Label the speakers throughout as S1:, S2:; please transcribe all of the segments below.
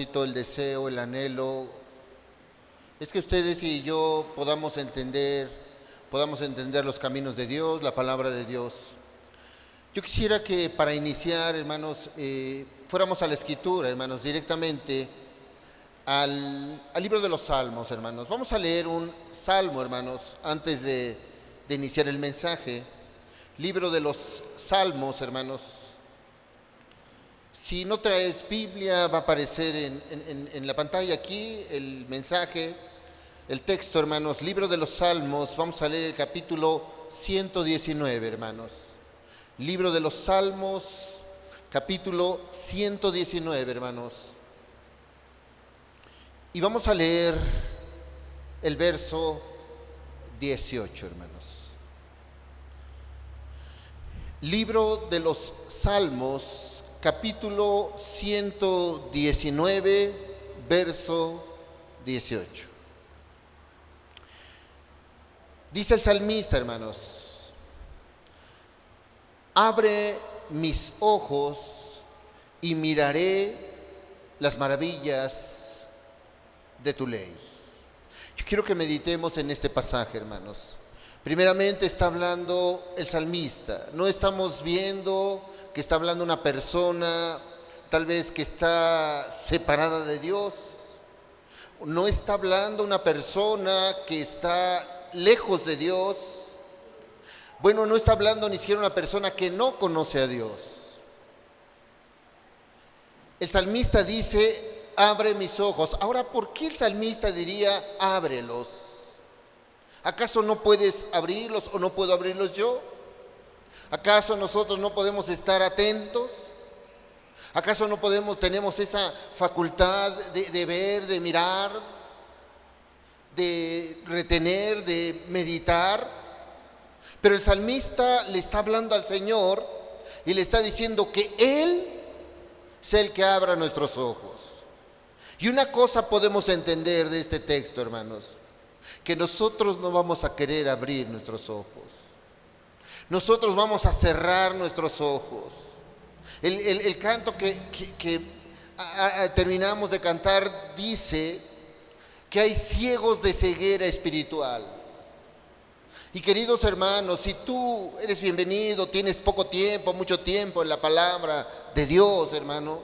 S1: propósito, el deseo, el anhelo, es que ustedes y yo podamos entender los caminos de Dios, la palabra de Dios. Yo quisiera que para iniciar, hermanos, fuéramos a la Escritura, hermanos, directamente al libro de los Salmos, hermanos. Vamos a leer un salmo, hermanos, antes de iniciar el mensaje. Libro de los Salmos, hermanos. Si no traes Biblia, va a aparecer en la pantalla aquí el mensaje, el texto, hermanos. Libro de los Salmos, vamos a leer el capítulo 119, hermanos. Libro de los Salmos, capítulo 119, hermanos. Y vamos a leer el verso 18, hermanos. Libro de los Salmos, capítulo 119, verso 18. Dice el salmista, hermanos: abre mis ojos y miraré las maravillas de tu ley. Yo quiero que meditemos en este pasaje, hermanos. Primeramente está hablando el salmista. No estamos viendo que está hablando una persona tal vez que está separada de Dios. No está hablando una persona que está lejos de Dios. Bueno, no está hablando ni siquiera una persona que no conoce a Dios. El salmista dice: abre mis ojos. Ahora, ¿por qué el salmista diría ábrelos? ¿Acaso no puedes abrirlos o no puedo abrirlos yo? ¿Acaso nosotros no podemos estar atentos? ¿Acaso no tenemos esa facultad de ver, de mirar, de retener, de meditar? Pero el salmista le está hablando al Señor y le está diciendo que Él sea el que abra nuestros ojos. Y una cosa podemos entender de este texto, hermanos: que nosotros no vamos a querer abrir nuestros ojos. Nosotros vamos a cerrar nuestros ojos. El canto que terminamos de cantar dice que hay ciegos de ceguera espiritual. Y queridos hermanos, si tú eres bienvenido, tienes poco tiempo, mucho tiempo en la palabra de Dios, hermano,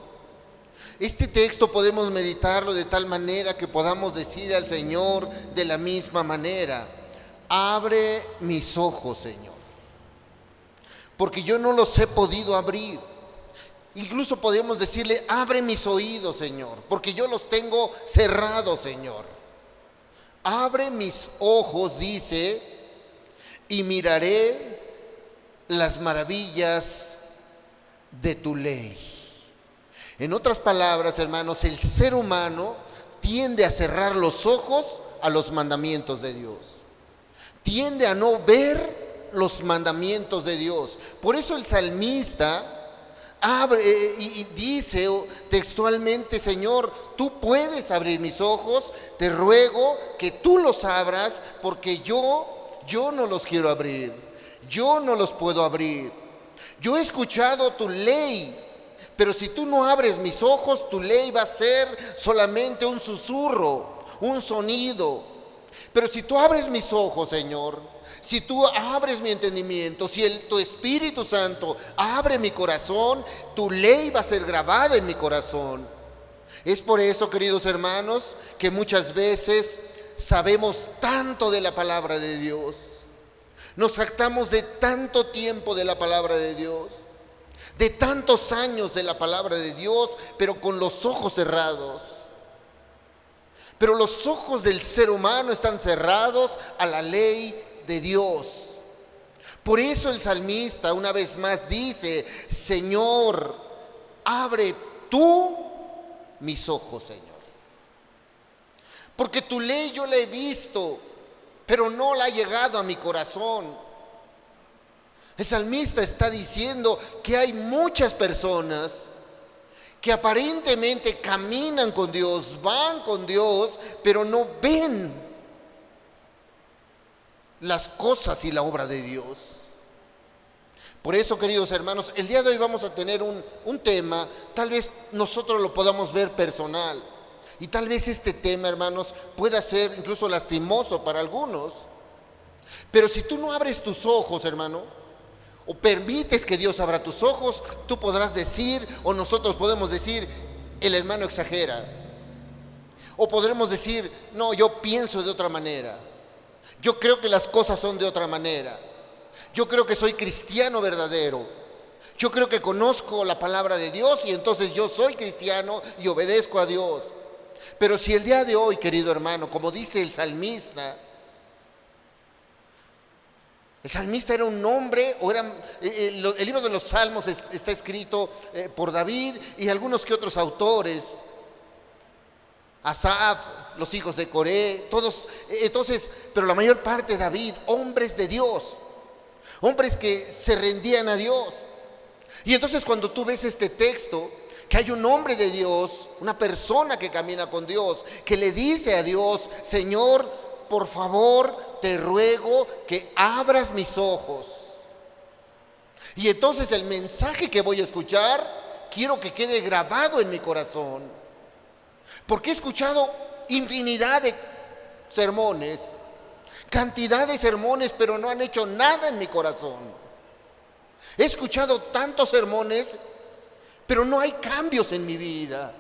S1: este texto podemos meditarlo de tal manera que podamos decir al Señor de la misma manera: abre mis ojos, Señor, porque yo no los he podido abrir. Incluso podemos decirle: abre mis oídos, Señor, porque yo los tengo cerrados, Señor. Abre mis ojos, dice, y miraré las maravillas de tu ley. En otras palabras, hermanos, el ser humano tiende a cerrar los ojos a los mandamientos de Dios. Tiende a no ver los mandamientos de Dios. Por eso el salmista abre y dice textualmente: Señor, tú puedes abrir mis ojos, te ruego que tú los abras, porque yo no los quiero abrir, yo no los puedo abrir. Yo he escuchado tu ley, pero si tú no abres mis ojos, tu ley va a ser solamente un susurro, un sonido. Pero si tú abres mis ojos, Señor, si tú abres mi entendimiento, si tu Espíritu Santo abre mi corazón, tu ley va a ser grabada en mi corazón. Es por eso, queridos hermanos, que muchas veces sabemos tanto de la palabra de Dios. Nos jactamos de tanto tiempo de la palabra de Dios, de tantos años de la palabra de Dios, pero con los ojos cerrados. Pero los ojos del ser humano están cerrados a la ley de Dios. Por eso el salmista una vez más dice: Señor, abre tú mis ojos, Señor. Porque tu ley yo la he visto, pero no la ha llegado a mi corazón. El salmista está diciendo que hay muchas personas que aparentemente caminan con Dios, van con Dios, pero no ven las cosas y la obra de Dios. Por eso, queridos hermanos, el día de hoy vamos a tener un tema, tal vez nosotros lo podamos ver personal. Y tal vez este tema, hermanos, pueda ser incluso lastimoso para algunos. Pero si tú no abres tus ojos, hermano, o permites que Dios abra tus ojos, tú podrás decir, o nosotros podemos decir, el hermano exagera. O podremos decir, no, yo pienso de otra manera. Yo creo que las cosas son de otra manera. Yo creo que soy cristiano verdadero. Yo creo que conozco la palabra de Dios y entonces yo soy cristiano y obedezco a Dios. Pero si el día de hoy, querido hermano, como dice el salmista era un hombre, el libro de los Salmos está escrito por David y algunos que otros autores, Asaf, los hijos de Coré, todos, entonces, pero la mayor parte David, hombres de Dios, hombres que se rendían a Dios. Y entonces cuando tú ves este texto, que hay un hombre de Dios, una persona que camina con Dios, que le dice a Dios, Señor, por favor, te ruego que abras mis ojos. Y entonces el mensaje que voy a escuchar, quiero que quede grabado en mi corazón. Porque he escuchado infinidad de sermones, cantidad de sermones, pero no han hecho nada en mi corazón. He escuchado tantos sermones, pero no hay cambios en mi vida.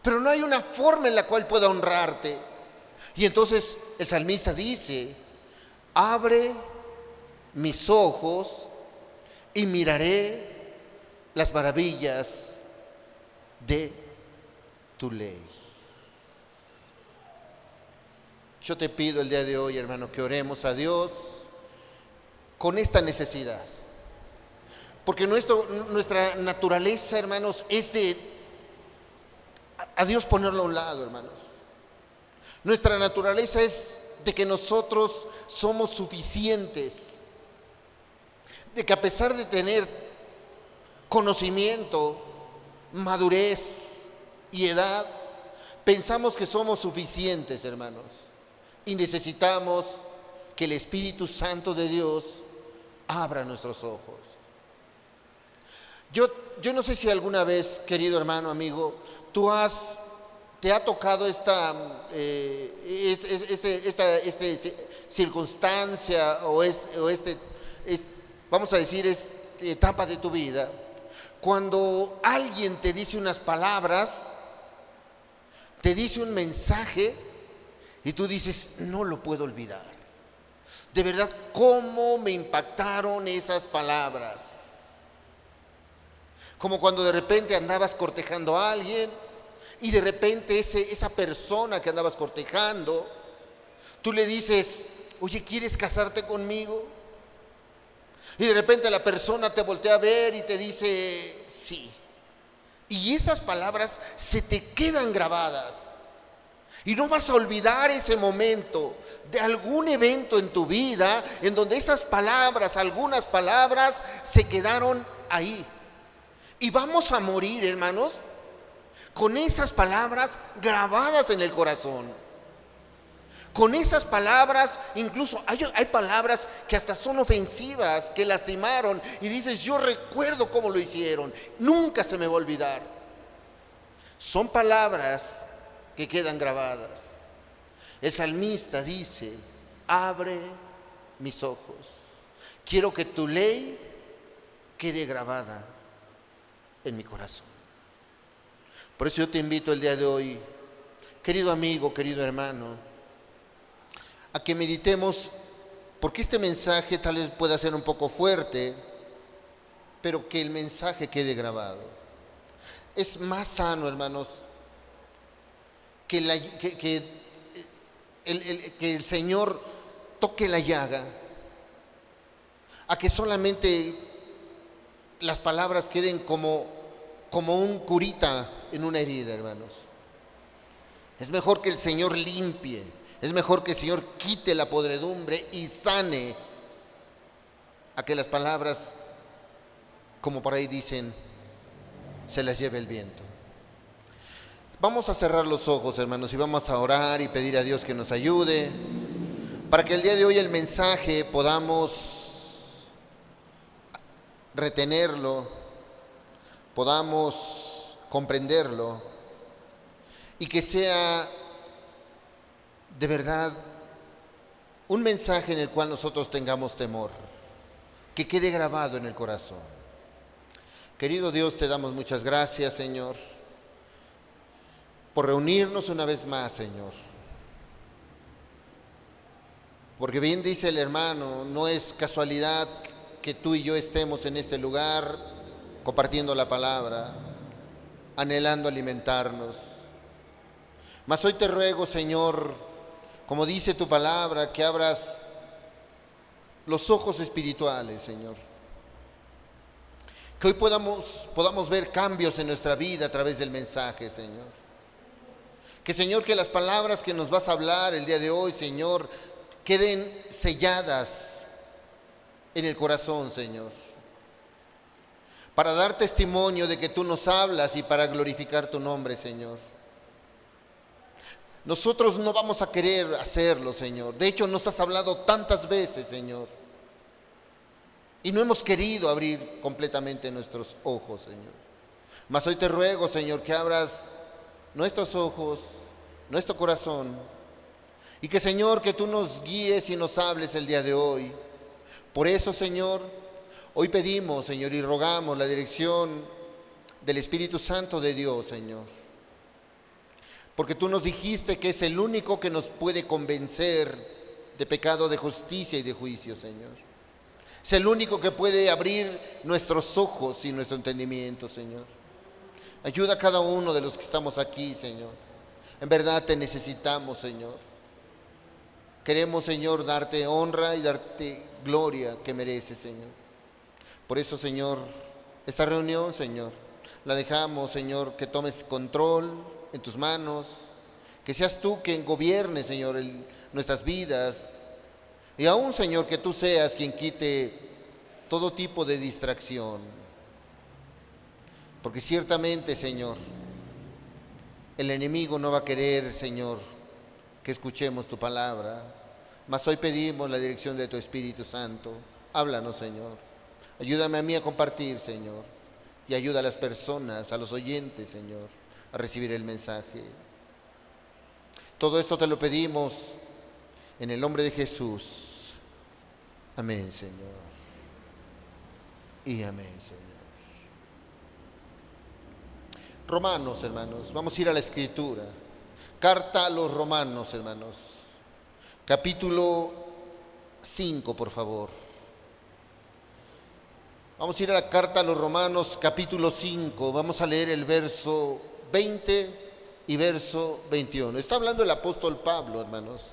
S1: Pero no hay una forma en la cual pueda honrarte. Y entonces el salmista dice, abre mis ojos y miraré las maravillas de tu ley. Yo te pido el día de hoy, hermano, que oremos a Dios con esta necesidad. Porque nuestra naturaleza, hermanos, es de a Dios ponerlo a un lado, hermanos. Nuestra naturaleza es de que nosotros somos suficientes, de que a pesar de tener conocimiento, madurez y edad, pensamos que somos suficientes, hermanos, y necesitamos que el Espíritu Santo de Dios abra nuestros ojos. Yo no sé si alguna vez, querido hermano, amigo, te ha tocado esta circunstancia vamos a decir, esta etapa de tu vida, cuando alguien te dice unas palabras, te dice un mensaje y tú dices, no lo puedo olvidar. De verdad, ¿cómo me impactaron esas palabras? Como cuando de repente andabas cortejando a alguien y de repente esa persona que andabas cortejando, tú le dices, oye, ¿quieres casarte conmigo? Y de repente la persona te voltea a ver y te dice, sí. Y esas palabras se te quedan grabadas. Y no vas a olvidar ese momento de algún evento en tu vida en donde esas palabras, algunas palabras, se quedaron ahí. Y vamos a morir, hermanos, con esas palabras grabadas en el corazón. Con esas palabras, incluso hay palabras que hasta son ofensivas, que lastimaron. Y dices, yo recuerdo cómo lo hicieron. Nunca se me va a olvidar. Son palabras que quedan grabadas. El salmista dice, abre mis ojos. Quiero que tu ley quede grabada en mi corazón. Por eso yo te invito el día de hoy, querido amigo, querido hermano, a que meditemos, porque este mensaje tal vez pueda ser un poco fuerte, pero que el mensaje quede grabado. Es más sano, hermanos, que el Señor toque la llaga, a que solamente las palabras queden como un curita en una herida, hermanos. Es mejor que el Señor limpie, es mejor que el Señor quite la podredumbre y sane, a que las palabras, como por ahí dicen, se las lleve el viento. Vamos a cerrar los ojos, hermanos, y vamos a orar y pedir a Dios que nos ayude para que el día de hoy el mensaje podamos retenerlo, podamos comprenderlo y que sea de verdad un mensaje en el cual nosotros tengamos temor, que quede grabado en el corazón. Querido Dios, te damos muchas gracias, Señor, por reunirnos una vez más, Señor. Porque bien dice el hermano, no es casualidad que tú y yo estemos en este lugar compartiendo la palabra, anhelando alimentarnos. Mas hoy te ruego, Señor, como dice tu palabra, que abras los ojos espirituales, Señor. Que hoy podamos ver cambios en nuestra vida a través del mensaje, Señor. Que, Señor, que las palabras que nos vas a hablar el día de hoy, Señor, queden selladas en el corazón, Señor, para dar testimonio de que tú nos hablas y para glorificar tu nombre, Señor. Nosotros no vamos a querer hacerlo, Señor. De hecho, nos has hablado tantas veces, Señor, y no hemos querido abrir completamente nuestros ojos, Señor. Mas hoy te ruego, Señor, que abras nuestros ojos, nuestro corazón, y que, Señor, que tú nos guíes y nos hables el día de hoy. Por eso, Señor, hoy pedimos, Señor, y rogamos la dirección del Espíritu Santo de Dios, Señor. Porque tú nos dijiste que es el único que nos puede convencer de pecado, de justicia y de juicio, Señor. Es el único que puede abrir nuestros ojos y nuestro entendimiento, Señor. Ayuda a cada uno de los que estamos aquí, Señor. En verdad te necesitamos, Señor. Queremos, Señor, darte honra y darte gloria que mereces, Señor. Por eso, Señor, esta reunión, Señor, la dejamos, Señor, que tomes control en tus manos. Que seas tú quien gobierne, Señor, nuestras vidas. Y aún, Señor, que tú seas quien quite todo tipo de distracción. Porque ciertamente, Señor, el enemigo no va a querer, Señor, que escuchemos tu palabra. Mas hoy pedimos la dirección de tu Espíritu Santo. Háblanos, Señor. Ayúdame a mí a compartir, Señor. Y ayuda a las personas, a los oyentes, Señor, a recibir el mensaje. Todo esto te lo pedimos en el nombre de Jesús. Amén, Señor. Y amén, Señor. Romanos, hermanos. Vamos a ir a la Escritura. Carta a los Romanos, hermanos. Capítulo 5, por favor. Vamos a ir a la carta a los Romanos, capítulo 5. Vamos a leer el verso 20 y verso 21. Está hablando el apóstol Pablo, hermanos.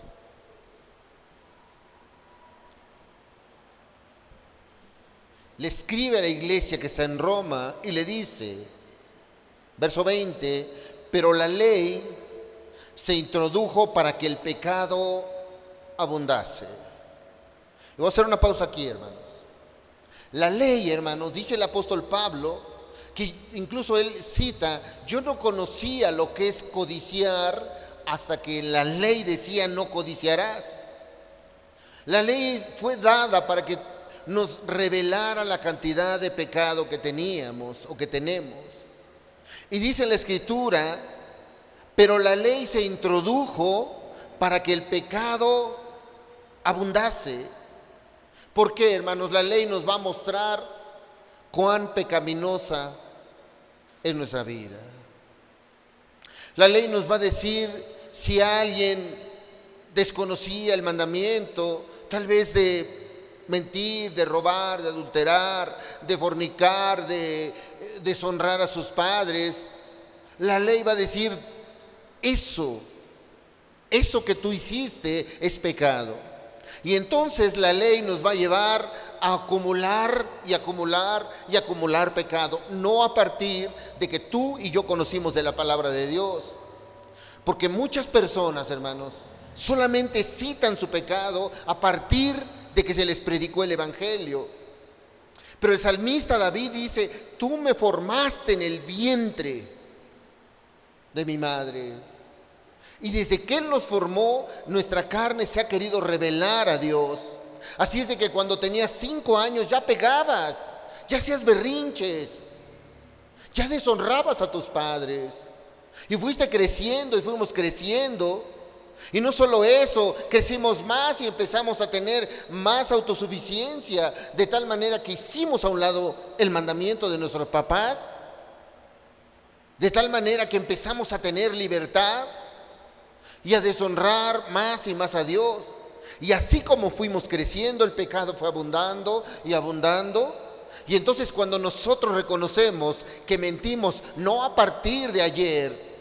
S1: Le escribe a la iglesia que está en Roma y le dice, verso 20, pero la ley se introdujo para que el pecado abundase. Y voy a hacer una pausa aquí, hermanos. La ley, hermanos, dice el apóstol Pablo, que incluso él cita, yo no conocía lo que es codiciar hasta que la ley decía no codiciarás. La ley fue dada para que nos revelara la cantidad de pecado que teníamos o que tenemos. Y dice la Escritura, pero la ley se introdujo para que el pecado abundase. ¿Por qué, hermanos? La ley nos va a mostrar cuán pecaminosa es nuestra vida. La ley nos va a decir si alguien desconocía el mandamiento, tal vez de mentir, de robar, de adulterar, de fornicar, de deshonrar a sus padres. La ley va a decir, eso que tú hiciste es pecado. Y entonces la ley nos va a llevar a acumular y acumular y acumular pecado, no a partir de que tú y yo conocimos de la palabra de Dios. Porque muchas personas, hermanos, solamente citan su pecado a partir de que se les predicó el evangelio. Pero el salmista David dice, tú me formaste en el vientre de mi madre. Y desde que Él nos formó, nuestra carne se ha querido revelar a Dios. Así es de que cuando tenías 5 años ya pegabas, ya hacías berrinches, ya deshonrabas a tus padres. Y fuiste creciendo y fuimos creciendo. Y no solo eso, crecimos más y empezamos a tener más autosuficiencia, de tal manera que hicimos a un lado el mandamiento de nuestros papás, de tal manera que empezamos a tener libertad y a deshonrar más y más a Dios. Y así como fuimos creciendo, el pecado fue abundando y abundando. Y entonces cuando nosotros reconocemos que mentimos no a partir de ayer,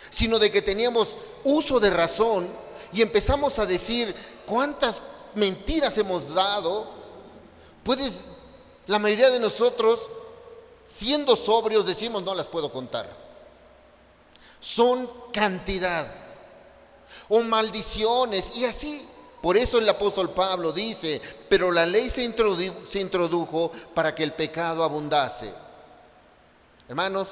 S1: sino de que teníamos uso de razón y empezamos a decir cuántas mentiras hemos dado, la mayoría de nosotros, siendo sobrios, decimos no las puedo contar. Son cantidad o maldiciones y así. Por eso el apóstol Pablo dice, pero la ley se introdujo para que el pecado abundase. Hermanos,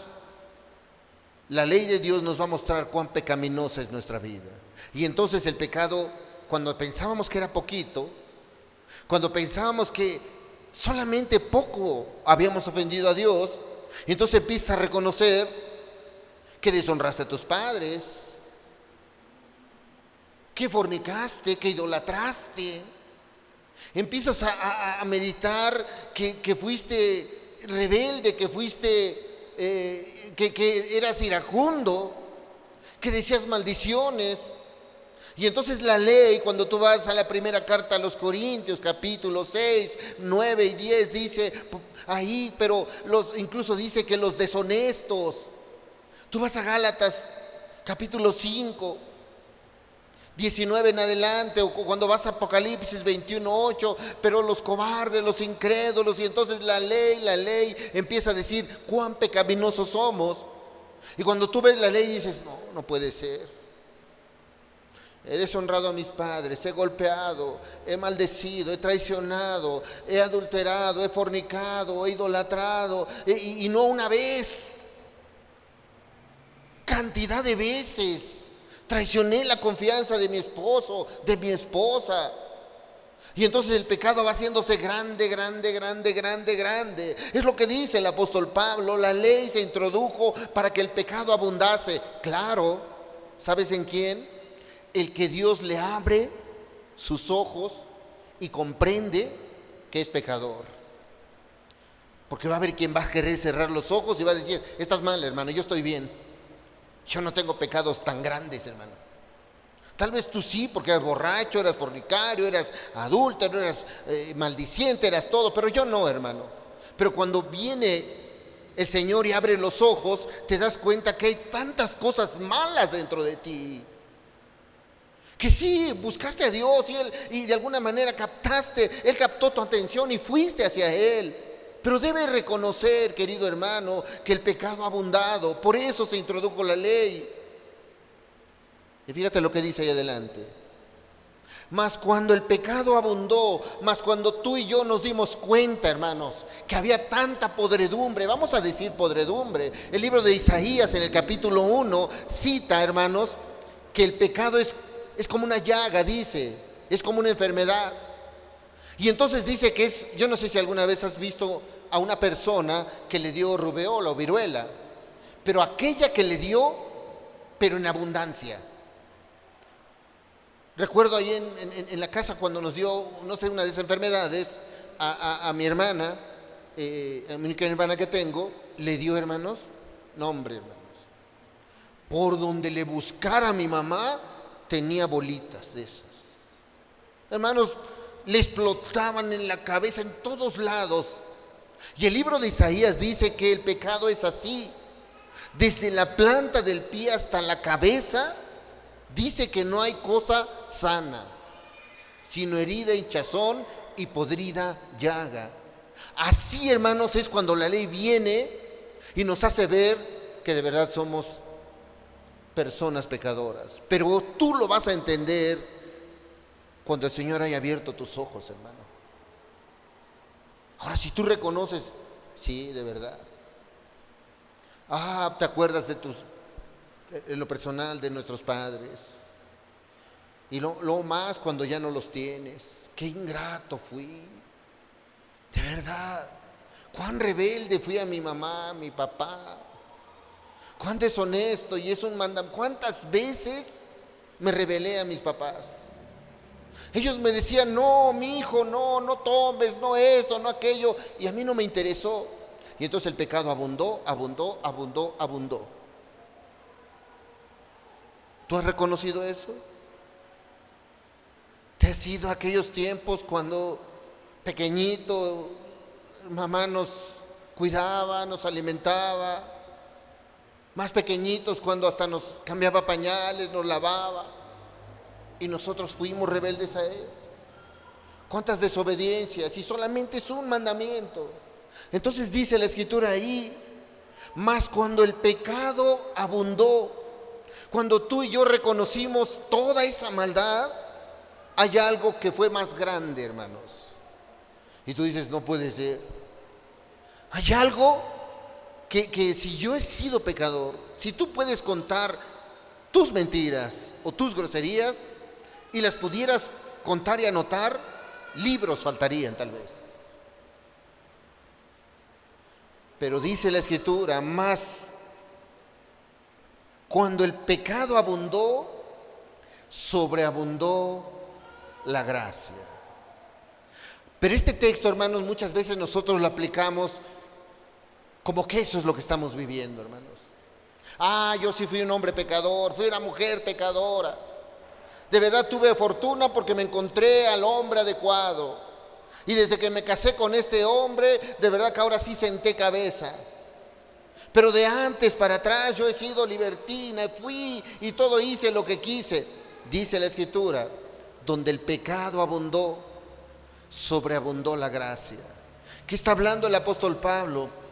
S1: la ley de Dios nos va a mostrar cuán pecaminosa es nuestra vida. Y entonces el pecado, cuando pensábamos que era poquito, cuando pensábamos que solamente poco habíamos ofendido a Dios, entonces empiezas a reconocer que deshonraste a tus padres, que fornicaste, que idolatraste. Empiezas a meditar que fuiste rebelde, que fuiste, que eras iracundo, que decías maldiciones. Y entonces la ley, cuando tú vas a la primera carta a los Corintios, capítulo 6, 9 y 10, dice ahí, pero incluso dice que los deshonestos. Tú vas a Gálatas, capítulo 5, 19 en adelante, o cuando vas a Apocalipsis 21:8, pero los cobardes, los incrédulos, y entonces la ley empieza a decir cuán pecaminosos somos. Y cuando tú ves la ley dices, no puede ser. He deshonrado a mis padres, he golpeado, he maldecido, he traicionado, he adulterado, he fornicado, he idolatrado, y no una vez, cantidad de veces. Traicioné la confianza de mi esposo, de mi esposa. Y entonces el pecado va haciéndose grande, grande, grande, grande, grande. Es lo que dice el apóstol Pablo. La ley se introdujo para que el pecado abundase. Claro, ¿sabes en quién? El que Dios le abre sus ojos y comprende que es pecador. Porque va a haber quien va a querer cerrar los ojos y va a decir, estás mal, hermano, yo estoy bien. Yo no tengo pecados tan grandes, hermano. Tal vez tú sí, porque eras borracho, eras fornicario, eras adúltero, eras maldiciente, eras todo, pero yo no, hermano. Pero cuando viene el Señor y abre los ojos, te das cuenta que hay tantas cosas malas dentro de ti. Que sí, buscaste a Dios y de alguna manera Él captó tu atención y fuiste hacia Él. Pero debes reconocer, querido hermano, que el pecado ha abundado. Por eso se introdujo la ley. Y fíjate lo que dice ahí adelante. Mas cuando el pecado abundó, mas cuando tú y yo nos dimos cuenta, hermanos, que había tanta podredumbre, vamos a decir podredumbre. El libro de Isaías en el capítulo 1 cita, hermanos, que el pecado es como una llaga, dice, es como una enfermedad. Y entonces dice que yo no sé si alguna vez has visto a una persona que le dio rubeola o viruela, pero aquella que le dio, pero en abundancia. Recuerdo ahí en la casa cuando nos dio, no sé, una de esas enfermedades a mi hermana, a mi única hermana que tengo, le dio, hermanos, no hombre, hermanos, por donde le buscara a mi mamá, tenía bolitas de esas. Hermanos, le explotaban en la cabeza en todos lados. Y el libro de Isaías dice que el pecado es así. Desde la planta del pie hasta la cabeza, dice que no hay cosa sana, sino herida, hinchazón y podrida llaga. Así, hermanos, es cuando la ley viene y nos hace ver que de verdad somos personas pecadoras. Pero tú lo vas a entender cuando el Señor haya abierto tus ojos, hermano. Ahora, si tú reconoces, sí, de verdad. Te acuerdas en lo personal de nuestros padres. Y lo más cuando ya no los tienes. Qué ingrato fui. De verdad. Cuán rebelde fui a mi mamá, a mi papá. cuán deshonesto y es un mandamiento. ¿Cuántas veces me rebelé a mis papás? Ellos me decían, no, mi hijo, no, no tomes, no esto, no aquello, y a mí no me interesó. Y entonces el pecado abundó, abundó, abundó, abundó. ¿Tú has reconocido eso? ¿Te has ido a aquellos tiempos cuando pequeñito mamá nos cuidaba, nos alimentaba? Más pequeñitos cuando hasta nos cambiaba pañales, nos lavaba, y nosotros fuimos rebeldes a ellos. ¿Cuántas desobediencias? Y solamente es un mandamiento. Entonces dice la Escritura ahí, mas cuando el pecado abundó, cuando tú y yo reconocimos toda esa maldad, hay algo que fue más grande, hermanos. Y tú dices, no puede ser. Hay algo que si yo he sido pecador, si tú puedes contar tus mentiras o tus groserías y las pudieras contar y anotar, libros faltarían tal vez. Pero dice la Escritura, más cuando el pecado abundó, sobreabundó la gracia. Pero este texto, hermanos, muchas veces nosotros lo aplicamos como que eso es lo que estamos viviendo, hermanos. Yo sí fui un hombre pecador, fui una mujer pecadora. De verdad tuve fortuna porque me encontré al hombre adecuado. Y desde que me casé con este hombre, de verdad que ahora sí senté cabeza. Pero de antes para atrás yo he sido libertina, fui y todo hice lo que quise. Dice la Escritura, donde el pecado abundó, sobreabundó la gracia. ¿Qué está hablando el apóstol Pablo?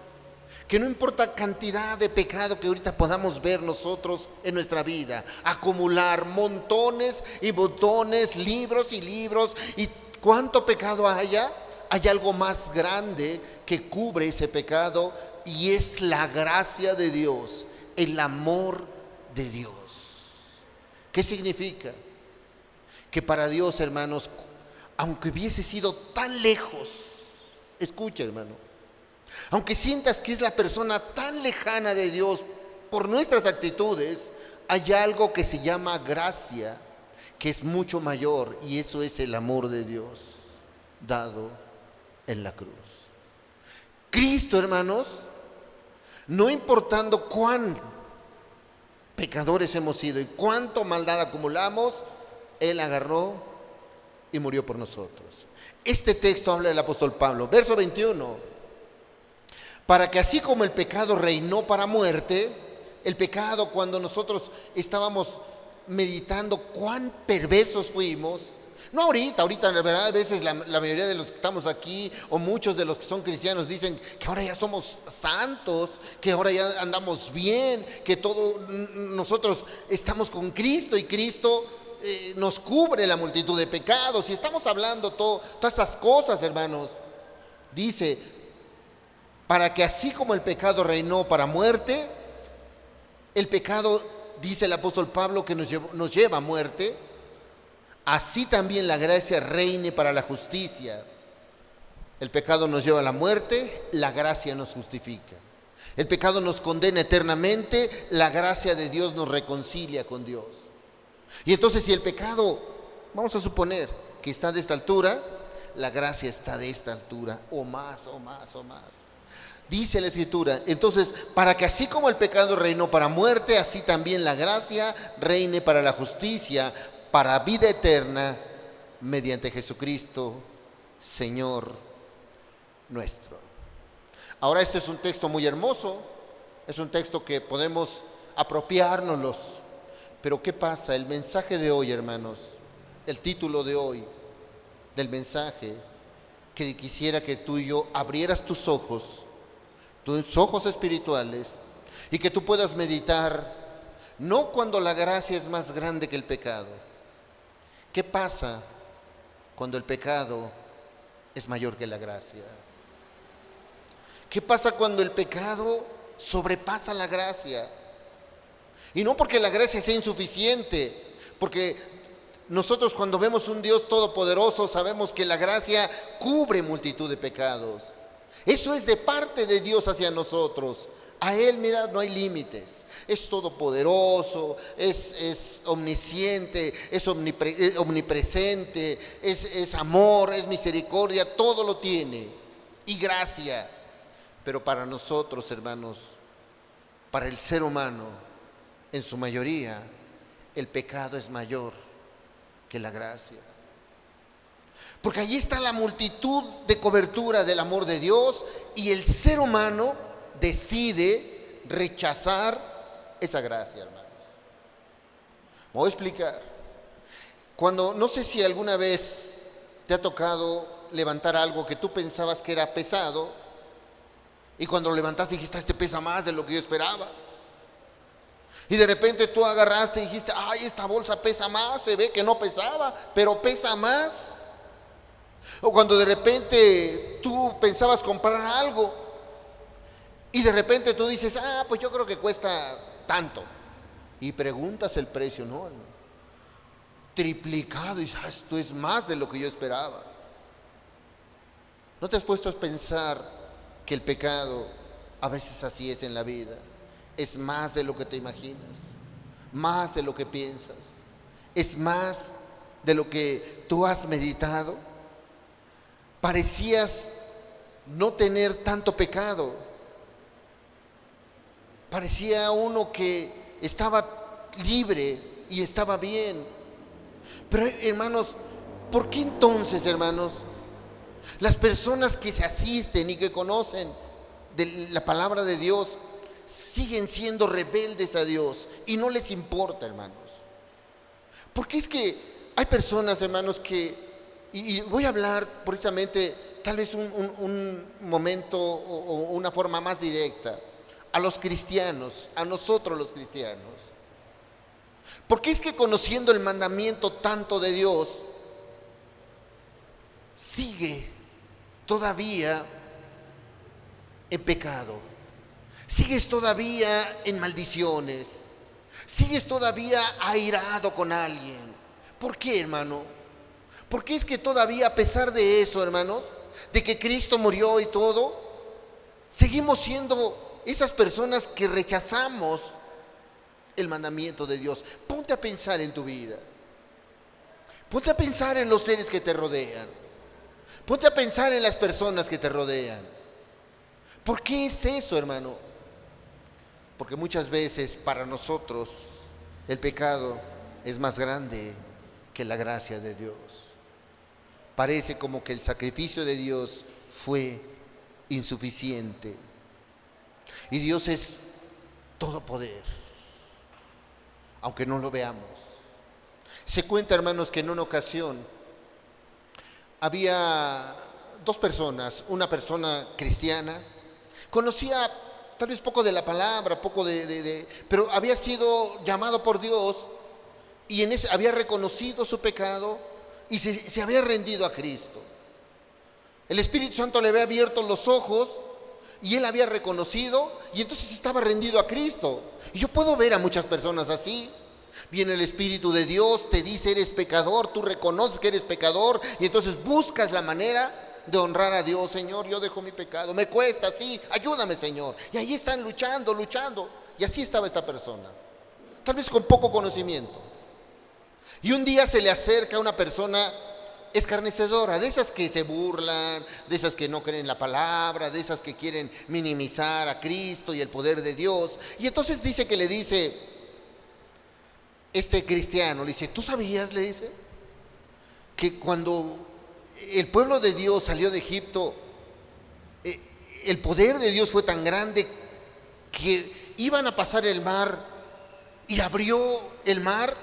S1: Que no importa cantidad de pecado que ahorita podamos ver nosotros en nuestra vida, acumular montones y montones, libros y libros, y cuánto pecado haya, hay algo más grande que cubre ese pecado, y es la gracia de Dios, el amor de Dios. ¿Qué significa? Que para Dios, hermanos, aunque hubiese sido tan lejos, escucha, hermano, aunque sientas que es la persona tan lejana de Dios por nuestras actitudes, hay algo que se llama gracia, que es mucho mayor, y eso es el amor de Dios dado en la cruz. Cristo, hermanos, no importando cuán pecadores hemos sido y cuánto maldad acumulamos, Él agarró y murió por nosotros. Este texto habla del apóstol Pablo, verso 21. Para que así como el pecado reinó para muerte, el pecado, cuando nosotros estábamos meditando cuán perversos fuimos, no ahorita la verdad, a veces la mayoría de los que estamos aquí o muchos de los que son cristianos dicen que ahora ya somos santos, que ahora ya andamos bien, que nosotros estamos con Cristo y Cristo nos cubre la multitud de pecados. Y estamos hablando todas esas cosas, hermanos. Dice, para que así como el pecado reinó para muerte, el pecado, dice el apóstol Pablo, que nos lleva a muerte, así también la gracia reine para la justicia. El pecado nos lleva a la muerte, la gracia nos justifica. El pecado nos condena eternamente, la gracia de Dios nos reconcilia con Dios. Y entonces, si el pecado, vamos a suponer que está de esta altura, la gracia está de esta altura, o más, o más, o más. Dice la Escritura, entonces, para que así como el pecado reinó para muerte, así también la gracia reine para la justicia, para vida eterna, mediante Jesucristo, Señor nuestro. Ahora, este es un texto muy hermoso, es un texto que podemos apropiárnoslos. Pero ¿qué pasa? El mensaje de hoy, hermanos, el título de hoy del mensaje, que quisiera que tú y yo abrieras tus ojos espirituales, y que tú puedas meditar, no cuando la gracia es más grande que el pecado. ¿Qué pasa cuando el pecado es mayor que la gracia? ¿Qué pasa cuando el pecado sobrepasa la gracia? Y no porque la gracia sea insuficiente, porque nosotros cuando vemos un Dios todopoderoso sabemos que la gracia cubre multitud de pecados. Eso es de parte de Dios hacia nosotros. A Él, mira, no hay límites. Es todopoderoso, es omnisciente, es omnipresente, es amor, es misericordia, todo lo tiene. Y gracia. Pero para nosotros, hermanos, para el ser humano, en su mayoría, el pecado es mayor que la gracia. Porque allí está la multitud de cobertura del amor de Dios y el ser humano decide rechazar esa gracia, hermanos. Me voy a explicar. No sé si alguna vez te ha tocado levantar algo que tú pensabas que era pesado y cuando lo levantaste dijiste, este pesa más de lo que yo esperaba. Y de repente tú agarraste y dijiste, ay, esta bolsa pesa más, se ve que no pesaba, pero pesa más. O cuando de repente tú pensabas comprar algo y de repente tú dices, pues yo creo que cuesta tanto. Y preguntas el precio, no, triplicado, y dices, esto es más de lo que yo esperaba. ¿No te has puesto a pensar que el pecado a veces así es en la vida? Es más de lo que te imaginas, más de lo que piensas, es más de lo que tú has meditado. Parecías no tener tanto pecado. Parecía uno que estaba libre y estaba bien. Pero hermanos, ¿por qué entonces, hermanos, las personas que se asisten y que conocen de la palabra de Dios siguen siendo rebeldes a Dios y no les importa, hermanos? Porque es que hay personas, hermanos, y voy a hablar precisamente, tal vez un momento o una forma más directa, a los cristianos, a nosotros los cristianos. Porque es que conociendo el mandamiento tanto de Dios, sigue todavía en pecado, sigues todavía en maldiciones, sigues todavía airado con alguien. ¿Por qué, hermano? Porque es que todavía, a pesar de eso, hermanos, de que Cristo murió y todo, seguimos siendo esas personas que rechazamos el mandamiento de Dios. Ponte a pensar en tu vida. Ponte a pensar en los seres que te rodean. Ponte a pensar en las personas que te rodean. ¿Por qué es eso, hermano? Porque muchas veces para nosotros el pecado es más grande que la gracia de Dios. Parece como que el sacrificio de Dios fue insuficiente. Y Dios es todo poder, aunque no lo veamos. Se cuenta, hermanos, que en una ocasión había dos personas, una persona cristiana, conocía tal vez poco de la palabra, poco pero había sido llamado por Dios y en ese había reconocido su pecado y se había rendido a Cristo. El Espíritu Santo le había abierto los ojos y él había reconocido y entonces estaba rendido a Cristo. Y yo puedo ver a muchas personas así. Viene el Espíritu de Dios, te dice eres pecador, tú reconoces que eres pecador y entonces buscas la manera de honrar a Dios. Señor, yo dejo mi pecado, me cuesta, sí, ayúdame, Señor. Y ahí están luchando. Y así estaba esta persona, tal vez con poco conocimiento. Y un día se le acerca una persona escarnecedora, de esas que se burlan, de esas que no creen en la palabra, de esas que quieren minimizar a Cristo y el poder de Dios. Y entonces dice que le dice, este cristiano, le dice, ¿tú sabías? Le dice, que cuando el pueblo de Dios salió de Egipto, el poder de Dios fue tan grande que iban a pasar el mar y abrió el mar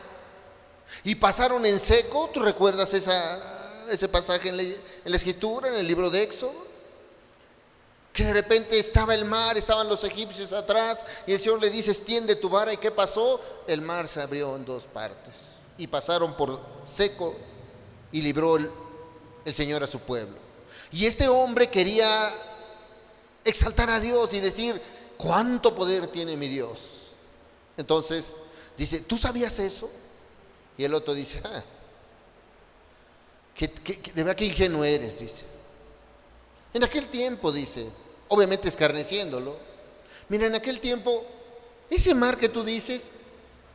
S1: y pasaron en seco. ¿Tú recuerdas ese pasaje en la Escritura, en el libro de Éxodo? Que de repente estaba el mar, estaban los egipcios atrás y el Señor le dice, extiende tu vara. ¿Y qué pasó? El mar se abrió en dos partes y pasaron por seco y libró el Señor a su pueblo. Y este hombre quería exaltar a Dios y decir, ¿cuánto poder tiene mi Dios? Entonces dice, ¿tú sabías eso? Y el otro dice, de verdad que ingenuo eres, dice. En aquel tiempo, dice, obviamente escarneciéndolo, Mira, en aquel tiempo, ese mar que tú dices,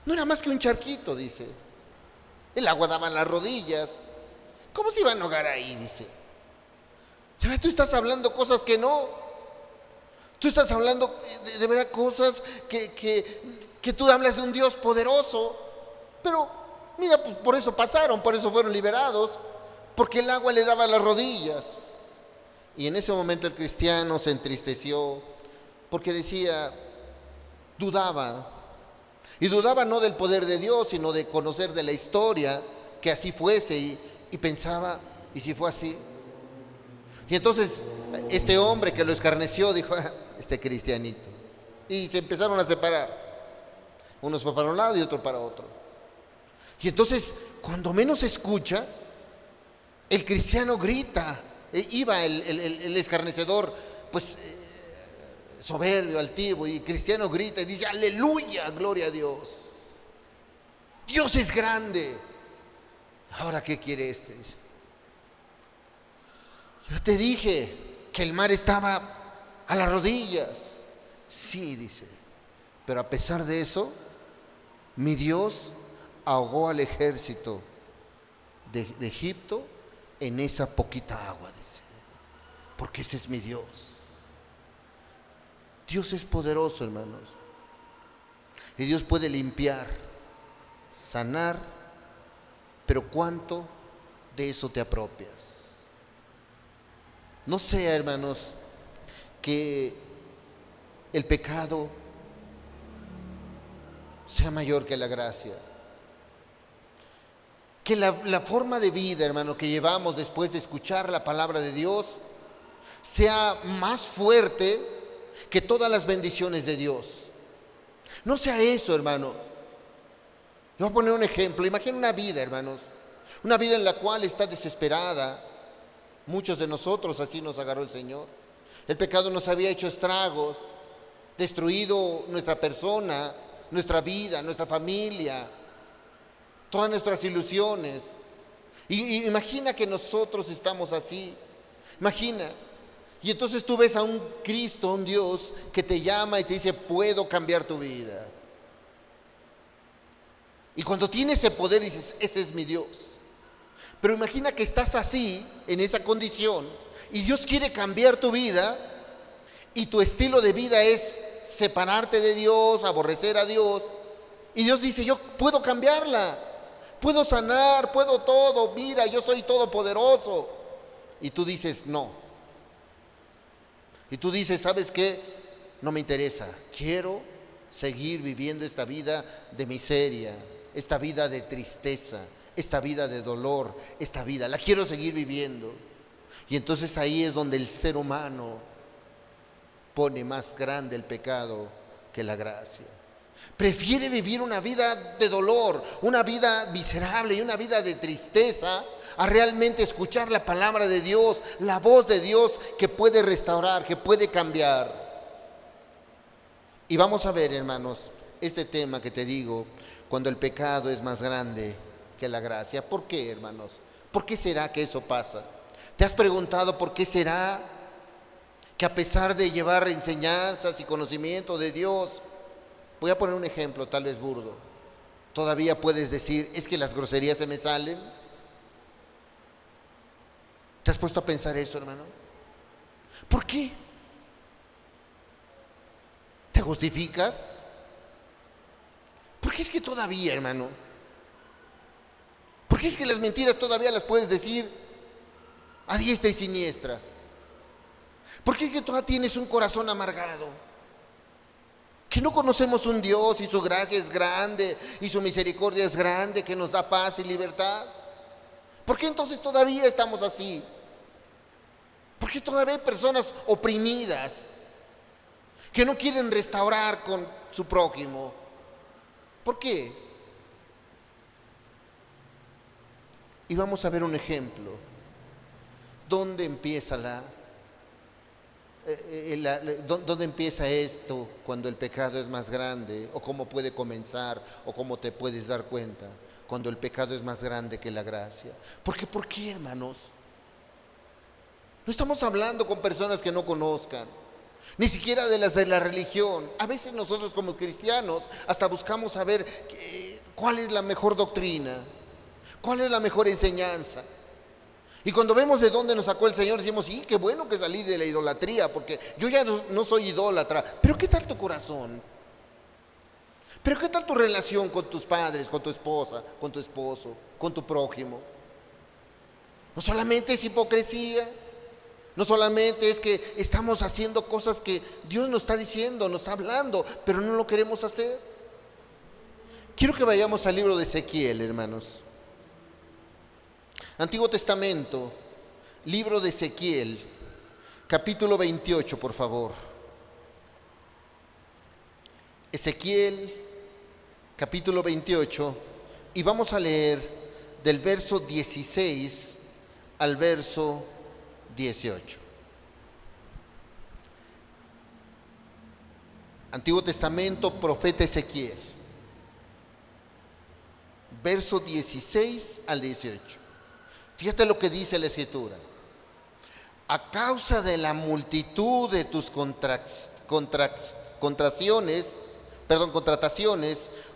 S1: no era más que un charquito, dice. El agua daba en las rodillas. ¿Cómo se iban a ahogar ahí? Dice. Ya, tú estás hablando cosas que no. Tú estás hablando de verdad cosas que tú hablas de un Dios poderoso. Pero mira, pues por eso pasaron, por eso fueron liberados. Porque el agua le daba a las rodillas. Y en ese momento el cristiano se entristeció. Porque decía, dudaba. Y dudaba no del poder de Dios, sino de conocer de la historia, que así fuese. Y pensaba, ¿y si fue así? Y entonces este hombre que lo escarneció dijo, este cristianito. Y se empezaron a separar. Uno fue para un lado y otro para otro. Y entonces, cuando menos escucha, el cristiano grita. Iba el escarnecedor, pues soberbio, altivo, y el cristiano grita y dice, aleluya, gloria a Dios. Dios es grande. Ahora, ¿qué quiere este? Dice, yo te dije que el mar estaba a las rodillas. Sí, dice, pero a pesar de eso, mi Dios ahogó al ejército de Egipto en esa poquita agua, dice, porque ese es mi Dios. Dios es poderoso, hermanos, y Dios puede limpiar, sanar, pero ¿cuánto de eso te apropias? No sea, hermanos, que el pecado sea mayor que la gracia. Que la forma de vida, hermano, que llevamos después de escuchar la palabra de Dios sea más fuerte que todas las bendiciones de Dios. No sea eso, hermanos. Yo voy a poner un ejemplo. Imagina una vida, hermanos. Una vida en la cual está desesperada. Muchos de nosotros así nos agarró el Señor. El pecado nos había hecho estragos, destruido nuestra persona, nuestra vida, nuestra familia, todas nuestras ilusiones. Y imagina que nosotros estamos así. Imagina. Y entonces tú ves a un Cristo, un Dios que te llama y te dice, puedo cambiar tu vida. Y cuando tiene ese poder dices, ese es mi Dios. Pero imagina que estás así, en esa condición, y Dios quiere cambiar tu vida, y tu estilo de vida es separarte de Dios, aborrecer a Dios. Y Dios dice, yo puedo cambiarla, puedo sanar, puedo todo, mira, yo soy todopoderoso. Y tú dices, no. Y tú dices, ¿sabes qué? No me interesa, quiero seguir viviendo esta vida de miseria, esta vida de tristeza, esta vida de dolor, esta vida, la quiero seguir viviendo. Y entonces ahí es donde el ser humano pone más grande el pecado que la gracia. Prefiere vivir una vida de dolor, una vida miserable y una vida de tristeza, a realmente escuchar la palabra de Dios, la voz de Dios que puede restaurar, que puede cambiar. Y vamos a ver, hermanos, este tema que te digo, cuando el pecado es más grande que la gracia. ¿Por qué, hermanos? ¿Por qué será que eso pasa? ¿Te has preguntado por qué será que a pesar de llevar enseñanzas y conocimiento de Dios, voy a poner un ejemplo tal vez burdo, todavía puedes decir, es que las groserías se me salen? ¿Te has puesto a pensar eso, hermano? ¿Por qué? ¿Te justificas? ¿Por qué es que todavía, hermano? ¿Por qué es que las mentiras todavía las puedes decir a diestra y siniestra? ¿Por qué es que todavía tienes un corazón amargado? Que no conocemos un Dios y su gracia es grande y su misericordia es grande, que nos da paz y libertad. ¿Por qué entonces todavía estamos así? ¿Por qué todavía hay personas oprimidas que no quieren restaurar con su prójimo? ¿Por qué? Y vamos a ver un ejemplo. ¿Dónde empieza ¿dónde empieza esto cuando el pecado es más grande? ¿O cómo puede comenzar? ¿O cómo te puedes dar cuenta cuando el pecado es más grande que la gracia? Porque, ¿por qué, hermanos? No estamos hablando con personas que no conozcan. ni siquiera de las de la religión. A veces nosotros como cristianos hasta buscamos saber cuál es la mejor doctrina, cuál es la mejor enseñanza. Y cuando vemos de dónde nos sacó el Señor, decimos, sí, qué bueno que salí de la idolatría, porque yo ya no soy idólatra. Pero ¿qué tal tu corazón? ¿Pero qué tal tu relación con tus padres, con tu esposa, con tu esposo, con tu prójimo? No solamente es hipocresía, no solamente es que estamos haciendo cosas que Dios nos está diciendo, nos está hablando, pero no lo queremos hacer. Quiero que vayamos al libro de Ezequiel, hermanos. Antiguo Testamento, libro de Ezequiel, capítulo 28, por favor. Ezequiel, capítulo 28, y vamos a leer del verso 16 al verso 18. Antiguo Testamento, profeta Ezequiel, verso 16 al 18. Fíjate lo que dice la Escritura. A causa de la multitud de tus contrataciones,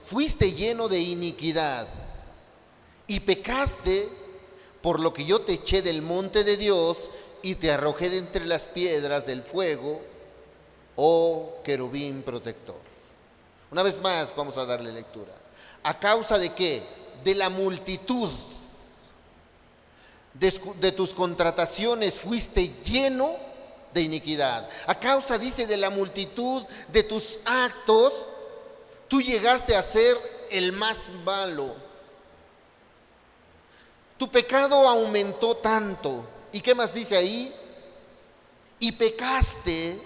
S1: fuiste lleno de iniquidad y pecaste, por lo que yo te eché del monte de Dios y te arrojé de entre las piedras del fuego, oh querubín protector. Una vez más vamos a darle lectura. ¿A causa de qué? De la multitud de tus contrataciones fuiste lleno de iniquidad. A causa, dice, de la multitud de tus actos, tú llegaste a ser el más malo. Tu pecado aumentó tanto. ¿Y qué más dice ahí? Y pecaste,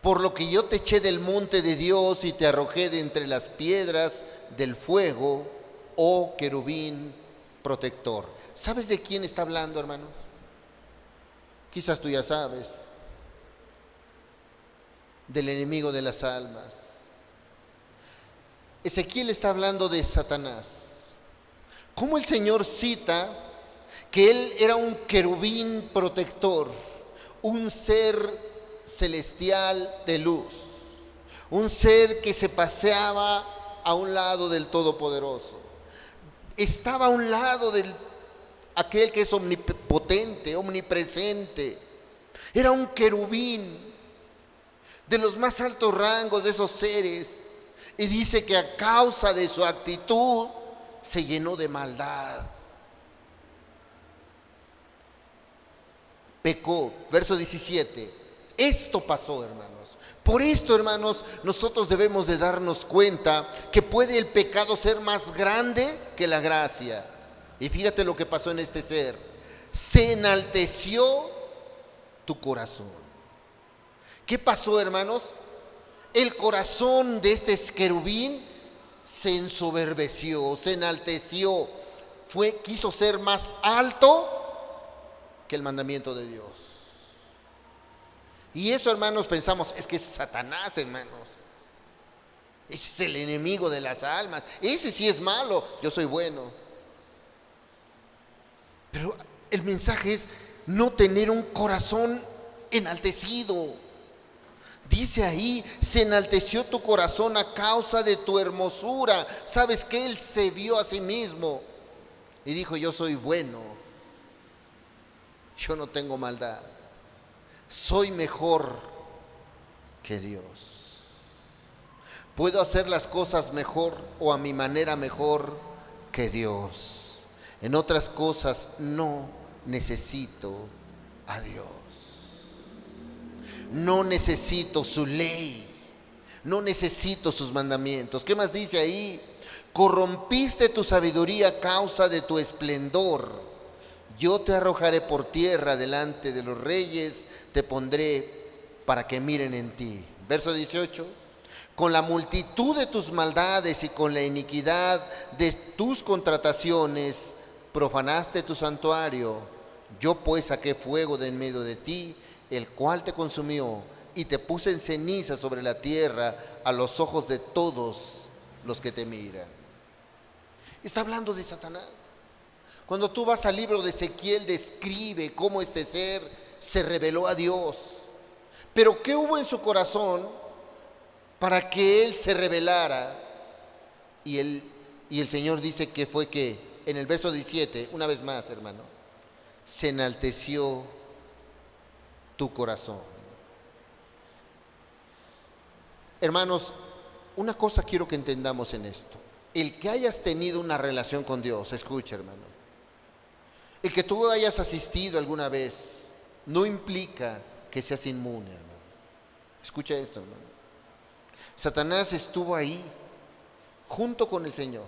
S1: por lo que yo te eché del monte de Dios y te arrojé de entre las piedras del fuego, oh querubín protector. ¿Sabes de quién está hablando, hermanos? Quizás tú ya sabes. Del enemigo de las almas. Ezequiel está hablando de Satanás. ¿Cómo el Señor cita que él era un querubín protector, un ser celestial de luz, un ser que se paseaba a un lado del Todopoderoso? Estaba a un lado del aquel que es omnipotente, omnipresente. Era un querubín de los más altos rangos de esos seres. Y dice que a causa de su actitud se llenó de maldad. Pecó. Verso 17. Esto pasó, hermanos. Por esto, hermanos, nosotros debemos de darnos cuenta que puede el pecado ser más grande que la gracia. Y fíjate lo que pasó en este ser. Se enalteció tu corazón. ¿Qué pasó, hermanos? El corazón de este querubín se ensoberbeció, se enalteció. Quiso ser más alto que el mandamiento de Dios. Y eso, hermanos, pensamos, es que es Satanás, hermanos. Ese es el enemigo de las almas. Ese sí es malo, yo soy bueno. Pero el mensaje es no tener un corazón enaltecido. Dice ahí, se enalteció tu corazón a causa de tu hermosura. ¿Sabes qué? Él se vio a sí mismo y dijo, yo soy bueno. Yo no tengo maldad. Soy mejor que Dios. Puedo hacer las cosas mejor o a mi manera mejor que Dios. En otras cosas no necesito a Dios. No necesito su ley. No necesito sus mandamientos. ¿Qué más dice ahí? Corrompiste tu sabiduría a causa de tu esplendor. Yo te arrojaré por tierra delante de los reyes. Te pondré para que miren en ti. Verso 18. Con la multitud de tus maldades y con la iniquidad de tus contrataciones profanaste tu santuario. Yo pues saqué fuego de en medio de ti, el cual te consumió, y te puse en ceniza sobre la tierra a los ojos de todos los que te miran. Está hablando de Satanás. Cuando tú vas al libro de Ezequiel, describe cómo este ser se rebeló a Dios. Pero ¿qué hubo en su corazón para que él se rebelara? Y el Señor dice que fue que en el verso 17, una vez más, hermano, se enalteció tu corazón. Hermanos, una cosa quiero que entendamos en esto. El que hayas tenido una relación con Dios, escucha, hermano, el que tú hayas asistido alguna vez no implica que seas inmune, hermano. Escucha esto, hermano. Satanás estuvo ahí junto con el Señor.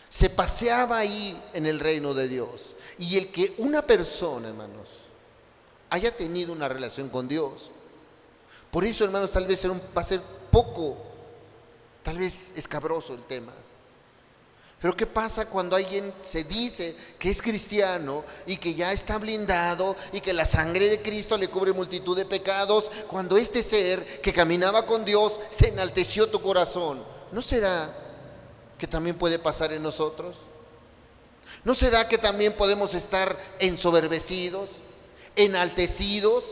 S1: Se paseaba ahí en el reino de Dios. Y el que una persona, hermanos, haya tenido una relación con Dios, por eso, hermanos, tal vez va a ser poco, tal vez escabroso el tema. Pero ¿qué pasa cuando alguien se dice que es cristiano y que ya está blindado y que la sangre de Cristo le cubre multitud de pecados? Cuando este ser que caminaba con Dios se enalteció tu corazón, ¿no será que también puede pasar en nosotros? ¿No será que también podemos estar ensoberbecidos, enaltecidos?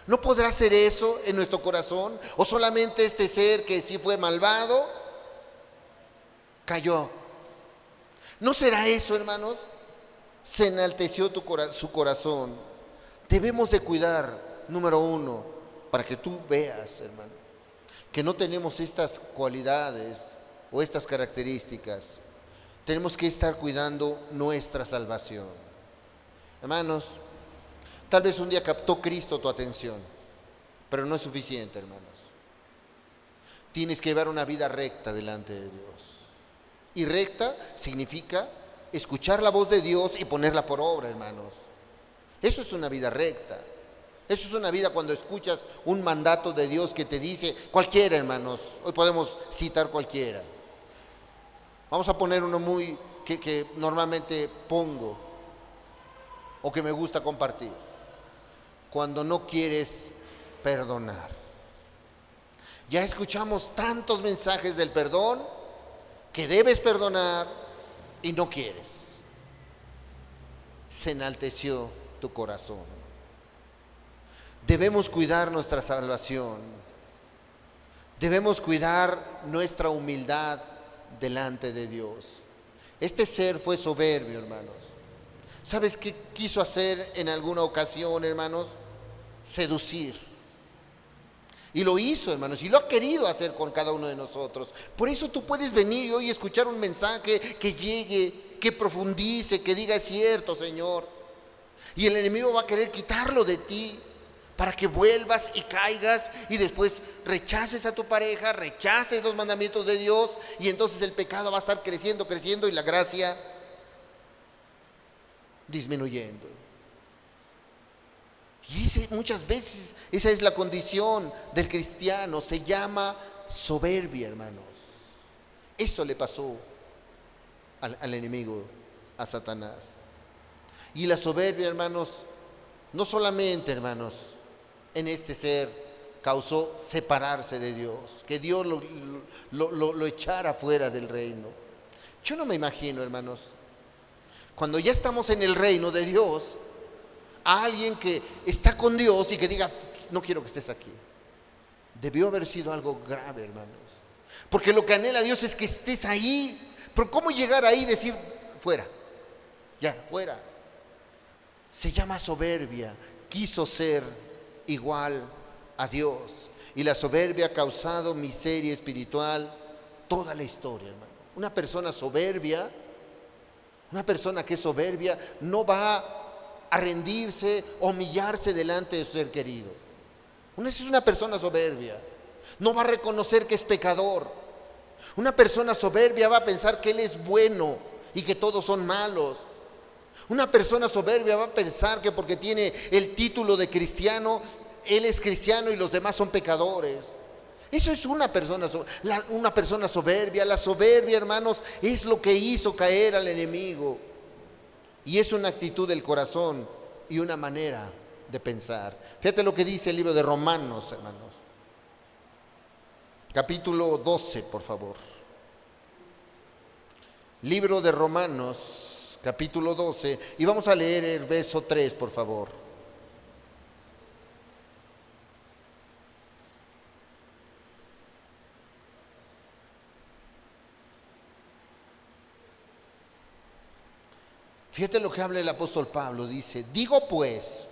S1: ¿No podrá ser eso en nuestro corazón? ¿O solamente este ser que sí fue malvado cayó? ¿No será eso, hermanos? Se enalteció su corazón. Debemos de cuidar, número uno, para que tú veas, hermano, que no tenemos estas cualidades o estas características. Tenemos que estar cuidando nuestra salvación. Hermanos, tal vez un día captó Cristo tu atención, pero no es suficiente, hermanos. Tienes que llevar una vida recta delante de Dios. Y recta significa escuchar la voz de Dios y ponerla por obra, hermanos. Eso es una vida recta. Eso es una vida cuando escuchas un mandato de Dios que te dice, cualquiera, hermanos, hoy podemos citar cualquiera. Vamos a poner uno muy que normalmente pongo o que me gusta compartir. Cuando no quieres perdonar. Ya escuchamos tantos mensajes del perdón, que debes perdonar y no quieres. Se enalteció tu corazón. Debemos cuidar nuestra salvación. Debemos cuidar nuestra humildad delante de Dios. Este ser fue soberbio, hermanos. ¿Sabes qué quiso hacer en alguna ocasión, hermanos? Seducir. Y lo hizo, hermanos, y lo ha querido hacer con cada uno de nosotros. Por eso tú puedes venir hoy y escuchar un mensaje que llegue, que profundice, que diga es cierto, Señor. Y el enemigo va a querer quitarlo de ti para que vuelvas y caigas y después rechaces a tu pareja, rechaces los mandamientos de Dios y entonces el pecado va a estar creciendo, creciendo y la gracia disminuyendo. Y muchas veces esa es la condición del cristiano, se llama soberbia, hermanos. Eso le pasó al enemigo, a Satanás. Y la soberbia, hermanos, no solamente, hermanos, en este ser causó separarse de Dios, que Dios lo echara fuera del reino. Yo no me imagino, hermanos, cuando ya estamos en el reino de Dios, a alguien que está con Dios y que diga, no quiero que estés aquí. Debió haber sido algo grave, hermanos. Porque lo que anhela Dios es que estés ahí. Pero ¿cómo llegar ahí y decir, fuera? Ya, fuera. Se llama soberbia. Quiso ser igual a Dios. Y la soberbia ha causado miseria espiritual toda la historia, hermano. Una persona soberbia, una persona que es soberbia, no va a rendirse, humillarse delante de su ser querido. Una es una persona soberbia. No va a reconocer que es pecador. Una persona soberbia va a pensar que él es bueno y que todos son malos. Una persona soberbia va a pensar que porque tiene el título de cristiano, él es cristiano y los demás son pecadores. Eso es una persona soberbia. La soberbia, hermanos, es lo que hizo caer al enemigo. Y es una actitud del corazón y una manera de pensar. Fíjate lo que dice el libro de Romanos, hermanos. Capítulo 12, por favor. Libro de Romanos, capítulo 12. Y vamos a leer el verso 3, por favor. Fíjate lo que habla el apóstol Pablo, dice: digo pues,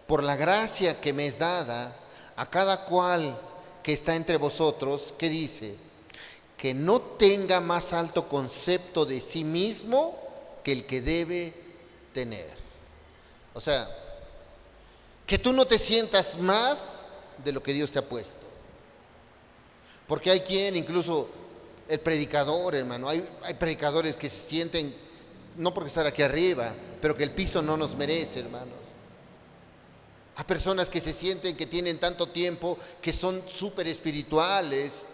S1: por la gracia que me es dada, a cada cual que está entre vosotros, ¿qué dice? Que no tenga más alto concepto de sí mismo que el que debe tener. O sea, que tú no te sientas más de lo que Dios te ha puesto. Porque hay quien, incluso el predicador, hermano, hay predicadores que se sienten, no porque estar aquí arriba, pero que el piso no nos merece, hermanos. Hay personas que se sienten que tienen tanto tiempo, que son súper espirituales.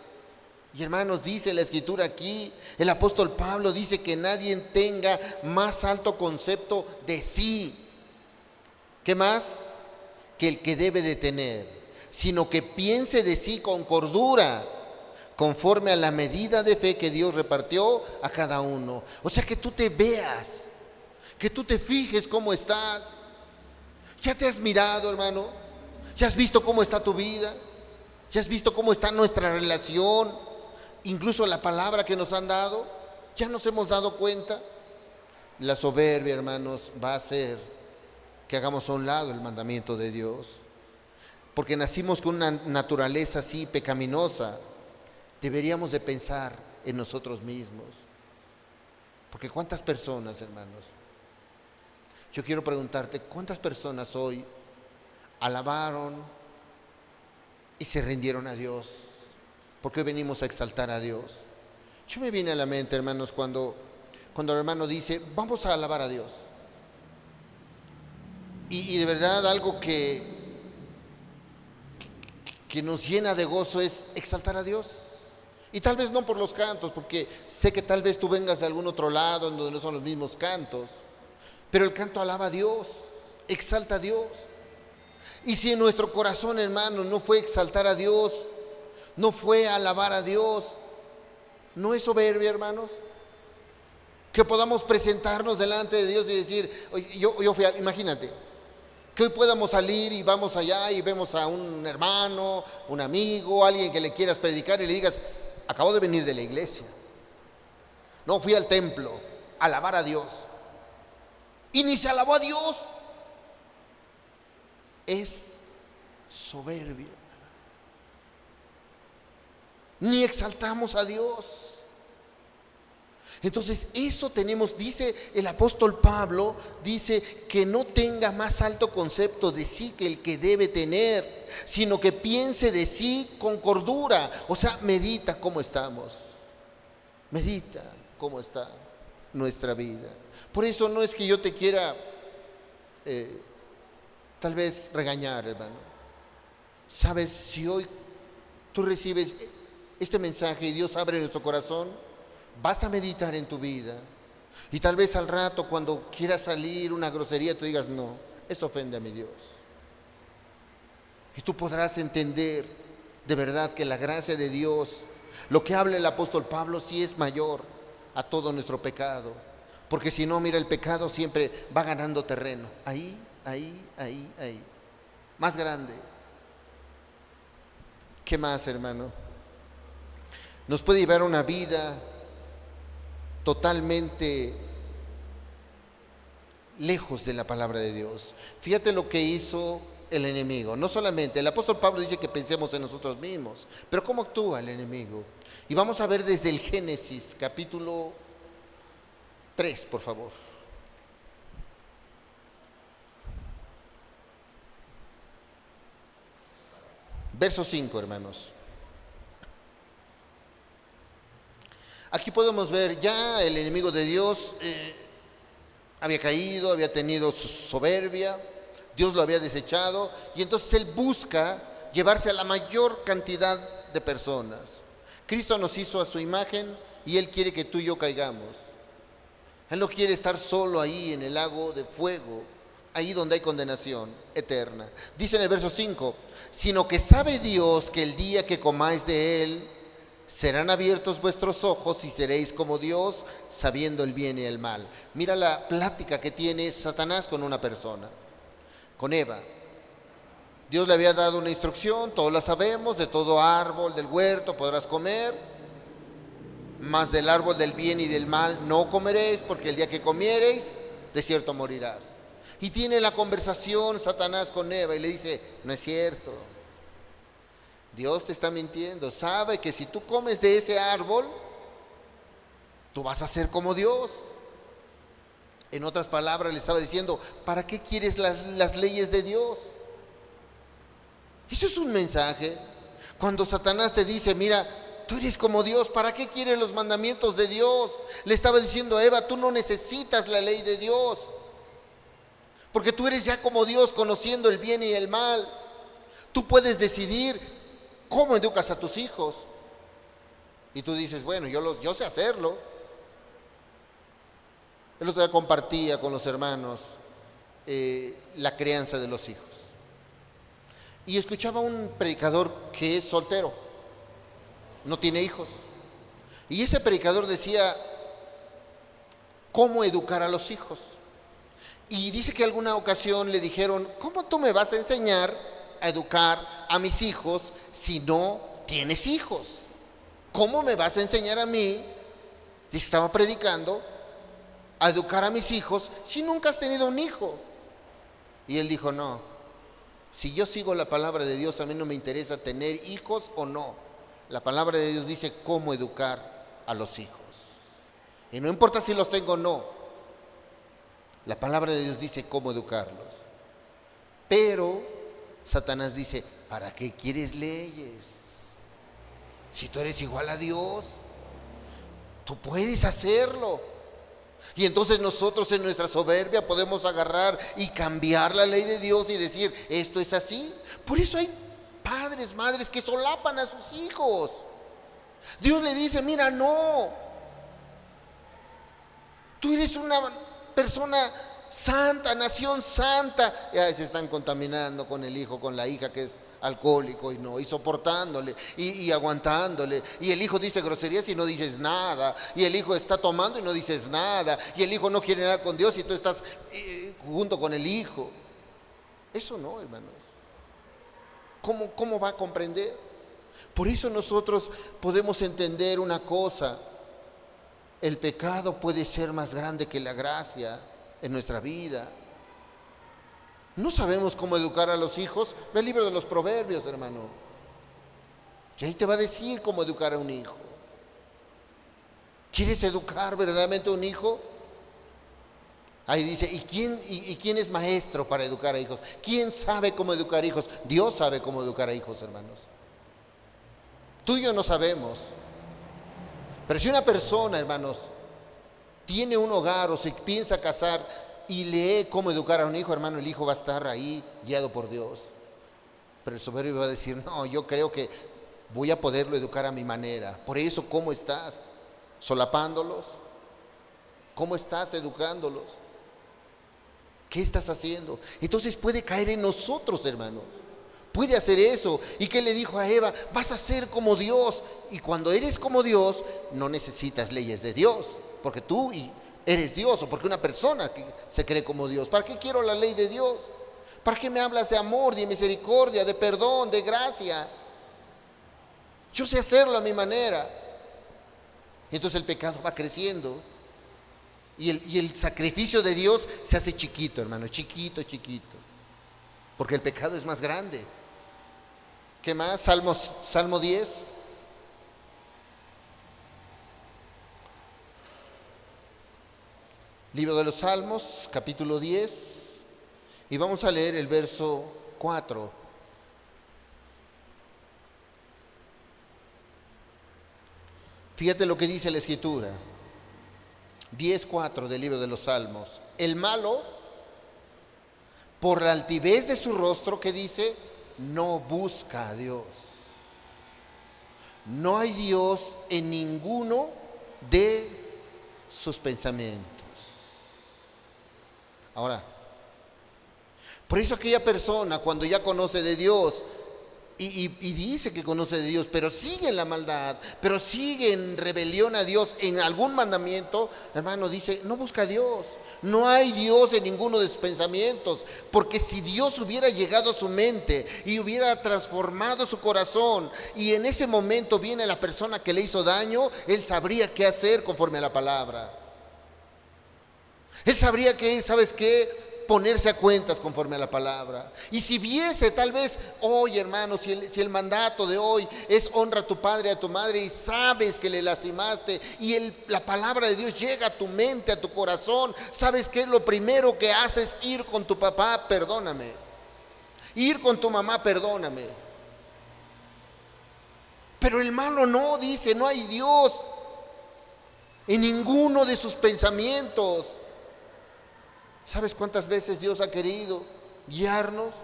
S1: Y hermanos, dice la escritura aquí, el apóstol Pablo dice que nadie tenga más alto concepto de sí. ¿Qué más? Que el que debe de tener, sino que piense de sí con cordura, conforme a la medida de fe que Dios repartió a cada uno. O sea, que tú te veas, que tú te fijes cómo estás. ¿Ya te has mirado, hermano? ¿Ya has visto cómo está tu vida? ¿Ya has visto cómo está nuestra relación? Incluso la palabra que nos han dado, ¿ya nos hemos dado cuenta? La soberbia, hermanos, va a hacer que hagamos a un lado el mandamiento de Dios. Porque nacimos con una naturaleza así pecaminosa. Deberíamos de pensar en nosotros mismos. Porque ¿cuántas personas, hermanos? Yo quiero preguntarte, ¿cuántas personas hoy alabaron y se rindieron a Dios? Porque hoy venimos a exaltar a Dios. Yo me viene a la mente, hermanos, cuando el hermano dice, vamos a alabar a Dios. Y de verdad algo que nos llena de gozo es exaltar a Dios. Y tal vez no por los cantos, porque sé que tal vez tú vengas de algún otro lado en donde no son los mismos cantos. Pero el canto alaba a Dios, exalta a Dios. Y si en nuestro corazón, hermano, no fue exaltar a Dios, no fue alabar a Dios, ¿no es soberbia, hermanos? Que podamos presentarnos delante de Dios y decir, yo fui imagínate, que hoy podamos salir y vamos allá y vemos a un hermano, un amigo, alguien que le quieras predicar y le digas, acabo de venir de la iglesia. No, fui al templo a alabar a Dios. Y ni se alabó a Dios. Es soberbia. Ni exaltamos a Dios. Entonces eso tenemos, dice el apóstol Pablo, dice que no tenga más alto concepto de sí que el que debe tener, sino que piense de sí con cordura. O sea, medita cómo estamos. Medita cómo está nuestra vida. Por eso no es que yo te quiera tal vez regañar, hermano. Sabes, si hoy tú recibes este mensaje y Dios abre nuestro corazón, vas a meditar en tu vida. Y tal vez al rato cuando quieras salir una grosería tú digas, no, eso ofende a mi Dios. Y tú podrás entender de verdad que la gracia de Dios, lo que habla el apóstol Pablo, sí es mayor a todo nuestro pecado. Porque si no, mira, el pecado siempre va ganando terreno. Ahí. Más grande. ¿Qué más, hermano? Nos puede llevar a una vida totalmente lejos de la palabra de Dios. Fíjate lo que hizo el enemigo. No solamente, el apóstol Pablo dice que pensemos en nosotros mismos, pero ¿cómo actúa el enemigo? Y vamos a ver desde el Génesis, capítulo 3, por favor. Verso 5, hermanos. Aquí podemos ver ya el enemigo de Dios había caído, había tenido su soberbia, Dios lo había desechado y entonces él busca llevarse a la mayor cantidad de personas. Cristo nos hizo a su imagen y él quiere que tú y yo caigamos. Él no quiere estar solo ahí en el lago de fuego, ahí donde hay condenación eterna. Dice en el verso 5, sino que sabe Dios que el día que comáis de él, serán abiertos vuestros ojos y seréis como Dios, sabiendo el bien y el mal. Mira la plática que tiene Satanás con una persona, con Eva. Dios le había dado una instrucción, todos la sabemos, de todo árbol del huerto podrás comer, mas del árbol del bien y del mal no comeréis, porque el día que comiereis de cierto morirás. Y tiene la conversación Satanás con Eva y le dice, no es cierto, Dios te está mintiendo, sabe que si tú comes de ese árbol, tú vas a ser como Dios. En otras palabras le estaba diciendo, ¿para qué quieres las leyes de Dios? Eso es un mensaje. Cuando Satanás te dice, mira, tú eres como Dios, ¿para qué quieres los mandamientos de Dios? Le estaba diciendo a Eva, tú no necesitas la ley de Dios, porque tú eres ya como Dios, conociendo el bien y el mal. Tú puedes decidir cómo educas a tus hijos. Y tú dices, bueno, yo sé hacerlo. El otro día compartía con los hermanos la crianza de los hijos. Y escuchaba a un predicador que es soltero, no tiene hijos. Y ese predicador decía cómo educar a los hijos. Y dice que alguna ocasión le dijeron, ¿cómo tú me vas a enseñar a educar a mis hijos si no tienes hijos? ¿Cómo me vas a enseñar a mí, y estaba predicando, a educar a mis hijos si nunca has tenido un hijo? Y él dijo, no, si yo sigo la palabra de Dios, a mí no me interesa tener hijos o no. La palabra de Dios dice cómo educar a los hijos. Y no importa si los tengo o no. La palabra de Dios dice cómo educarlos. Pero Satanás dice, ¿para qué quieres leyes? Si tú eres igual a Dios, tú puedes hacerlo. Y entonces nosotros en nuestra soberbia podemos agarrar y cambiar la ley de Dios y decir, esto es así. Por eso hay padres, madres que solapan a sus hijos. Dios le dice, mira, no, tú eres una persona santa, nación santa. Ya se están contaminando con el hijo, con la hija que es alcohólico y soportándole y aguantándole. Y el hijo dice groserías y no dices nada. Y el hijo está tomando y no dices nada. Y el hijo no quiere nada con Dios y tú estás junto con el hijo. Eso no, hermanos. ¿Cómo va a comprender? Por eso nosotros podemos entender una cosa. El pecado puede ser más grande que la gracia en nuestra vida. No sabemos cómo educar a los hijos. Ve el libro de los Proverbios, hermano. Y ahí te va a decir cómo educar a un hijo. ¿Quieres educar verdaderamente a un hijo? Ahí dice, ¿y quién es maestro para educar a hijos? ¿Quién sabe cómo educar hijos? Dios sabe cómo educar a hijos, hermanos. Tú y yo no sabemos. Pero si una persona, hermanos, tiene un hogar o se piensa casar y lee cómo educar a un hijo, hermano, el hijo va a estar ahí guiado por Dios. Pero el soberbio va a decir, no, yo creo que voy a poderlo educar a mi manera. Por eso, ¿cómo estás? ¿Solapándolos? ¿Cómo estás educándolos? ¿Qué estás haciendo? Entonces puede caer en nosotros, hermanos. Puede hacer eso. ¿Y qué le dijo a Eva? Vas a ser como Dios. Y cuando eres como Dios, no necesitas leyes de Dios, porque tú eres Dios, o porque una persona que se cree como Dios. ¿Para qué quiero la ley de Dios? ¿Para qué me hablas de amor, de misericordia, de perdón, de gracia? Yo sé hacerlo a mi manera. Y entonces el pecado va creciendo. Y el sacrificio de Dios se hace chiquito, hermano, chiquito, chiquito. Porque el pecado es más grande. ¿Qué más? Salmo 10. Libro de los Salmos, capítulo 10. Y vamos a leer el verso 4. Fíjate lo que dice la Escritura. 10:4 del libro de los Salmos. El malo, por la altivez de su rostro, que dice, no busca a Dios. No hay Dios en ninguno de sus pensamientos. Ahora, por eso aquella persona, cuando ya conoce de Dios y dice que conoce de Dios, pero sigue en la maldad, pero sigue en rebelión a Dios en algún mandamiento, hermano, dice, no busca a Dios. No hay Dios en ninguno de sus pensamientos, porque si Dios hubiera llegado a su mente y hubiera transformado su corazón, y en ese momento viene la persona que le hizo daño, él sabría qué hacer conforme a la palabra. Él sabría que, ¿sabes qué? Ponerse a cuentas conforme a la palabra. Y si viese tal vez hoy, hermano, si el mandato de hoy es honra a tu padre y a tu madre, y sabes que le lastimaste, y la palabra de Dios llega a tu mente, a tu corazón, ¿sabes qué? Lo primero que haces es ir con tu papá, perdóname. Ir con tu mamá, perdóname. Pero el malo no, dice, no hay Dios en ninguno de sus pensamientos. ¿Sabes cuántas veces Dios ha querido guiarnos?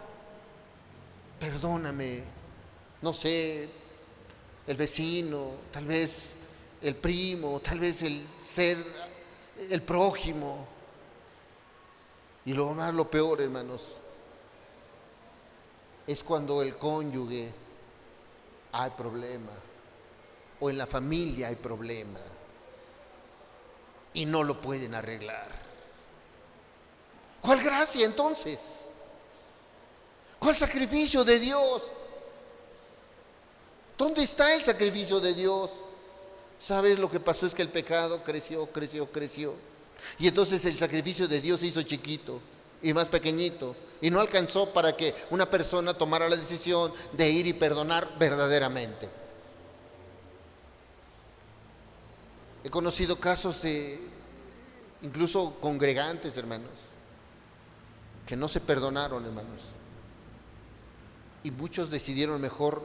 S1: Perdóname, no sé, el vecino, tal vez el primo, tal vez el prójimo. Y lo peor, hermanos, es cuando el cónyuge hay problema, o en la familia hay problema, y no lo pueden arreglar. ¿Cuál gracia entonces? ¿Cuál sacrificio de Dios? ¿Dónde está el sacrificio de Dios? ¿Sabes? Lo que pasó es que el pecado creció. Y entonces el sacrificio de Dios se hizo chiquito y más pequeñito. Y no alcanzó para que una persona tomara la decisión de ir y perdonar verdaderamente. He conocido casos de incluso congregantes, hermanos, que no se perdonaron, hermanos. Y muchos deciden mejor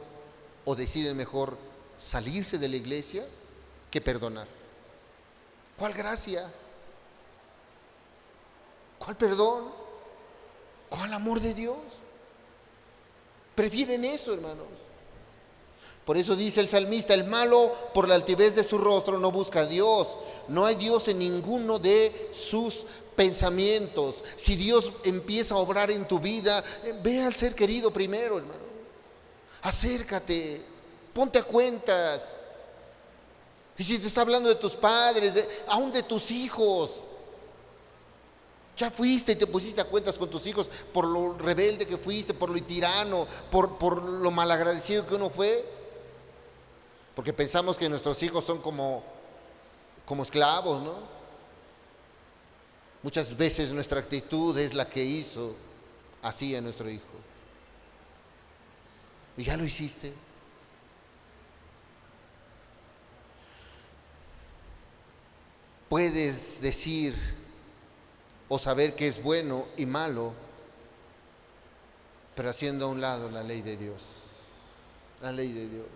S1: salirse de la iglesia que perdonar. ¿Cuál gracia? ¿Cuál perdón? ¿Cuál amor de Dios? Prefieren eso, hermanos. Por eso dice el salmista: el malo por la altivez de su rostro no busca a Dios. No hay Dios en ninguno de sus pensamientos. Si Dios empieza a obrar en tu vida, ve al ser querido primero, hermano. Acércate, ponte a cuentas. Y si te está hablando de tus padres, aún de tus hijos, ya fuiste y te pusiste a cuentas con tus hijos por lo rebelde que fuiste, por lo tirano, por lo malagradecido que uno fue. Porque pensamos que nuestros hijos son como esclavos, ¿no? Muchas veces nuestra actitud es la que hizo así a nuestro hijo. ¿Y ya lo hiciste? Puedes decir o saber que es bueno y malo, pero haciendo a un lado la ley de Dios. La ley de Dios.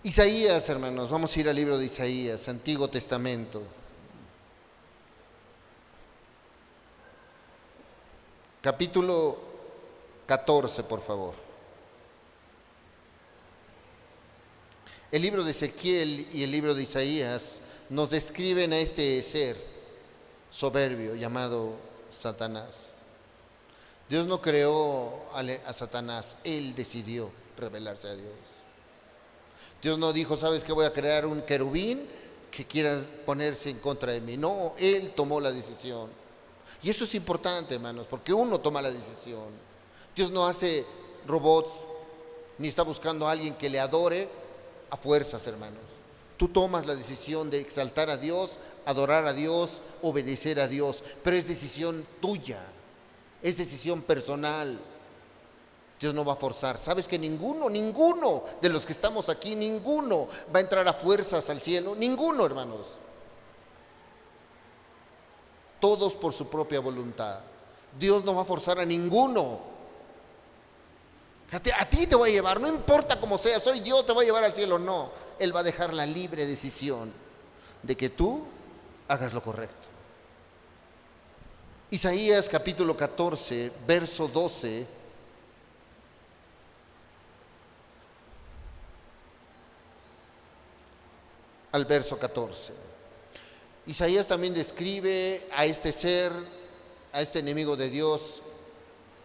S1: Isaías, hermanos, vamos a ir al libro de Isaías, Antiguo Testamento. Capítulo 14, por favor. El libro de Ezequiel y el libro de Isaías nos describen a este ser soberbio llamado Satanás. Dios no creó a Satanás, Él decidió rebelarse a Dios. Dios no dijo: ¿sabes qué? Voy a crear un querubín que quiera ponerse en contra de mí. No, Él tomó la decisión. Y eso es importante, hermanos, porque uno toma la decisión. Dios no hace robots, ni está buscando a alguien que le adore a fuerzas, hermanos. Tú tomas la decisión de exaltar a Dios, adorar a Dios, obedecer a Dios, pero es decisión tuya, es decisión personal. Dios no va a forzar. ¿Sabes que ninguno de los que estamos aquí, ninguno va a entrar a fuerzas al cielo? Ninguno, hermanos. Todos por su propia voluntad. Dios no va a forzar a ninguno. A ti te voy a llevar, no importa cómo sea, soy Dios, te voy a llevar al cielo. No, Él va a dejar la libre decisión de que tú hagas lo correcto. Isaías capítulo 14, verso 12. Al verso 14. Isaías también describe a este ser, a este enemigo de Dios.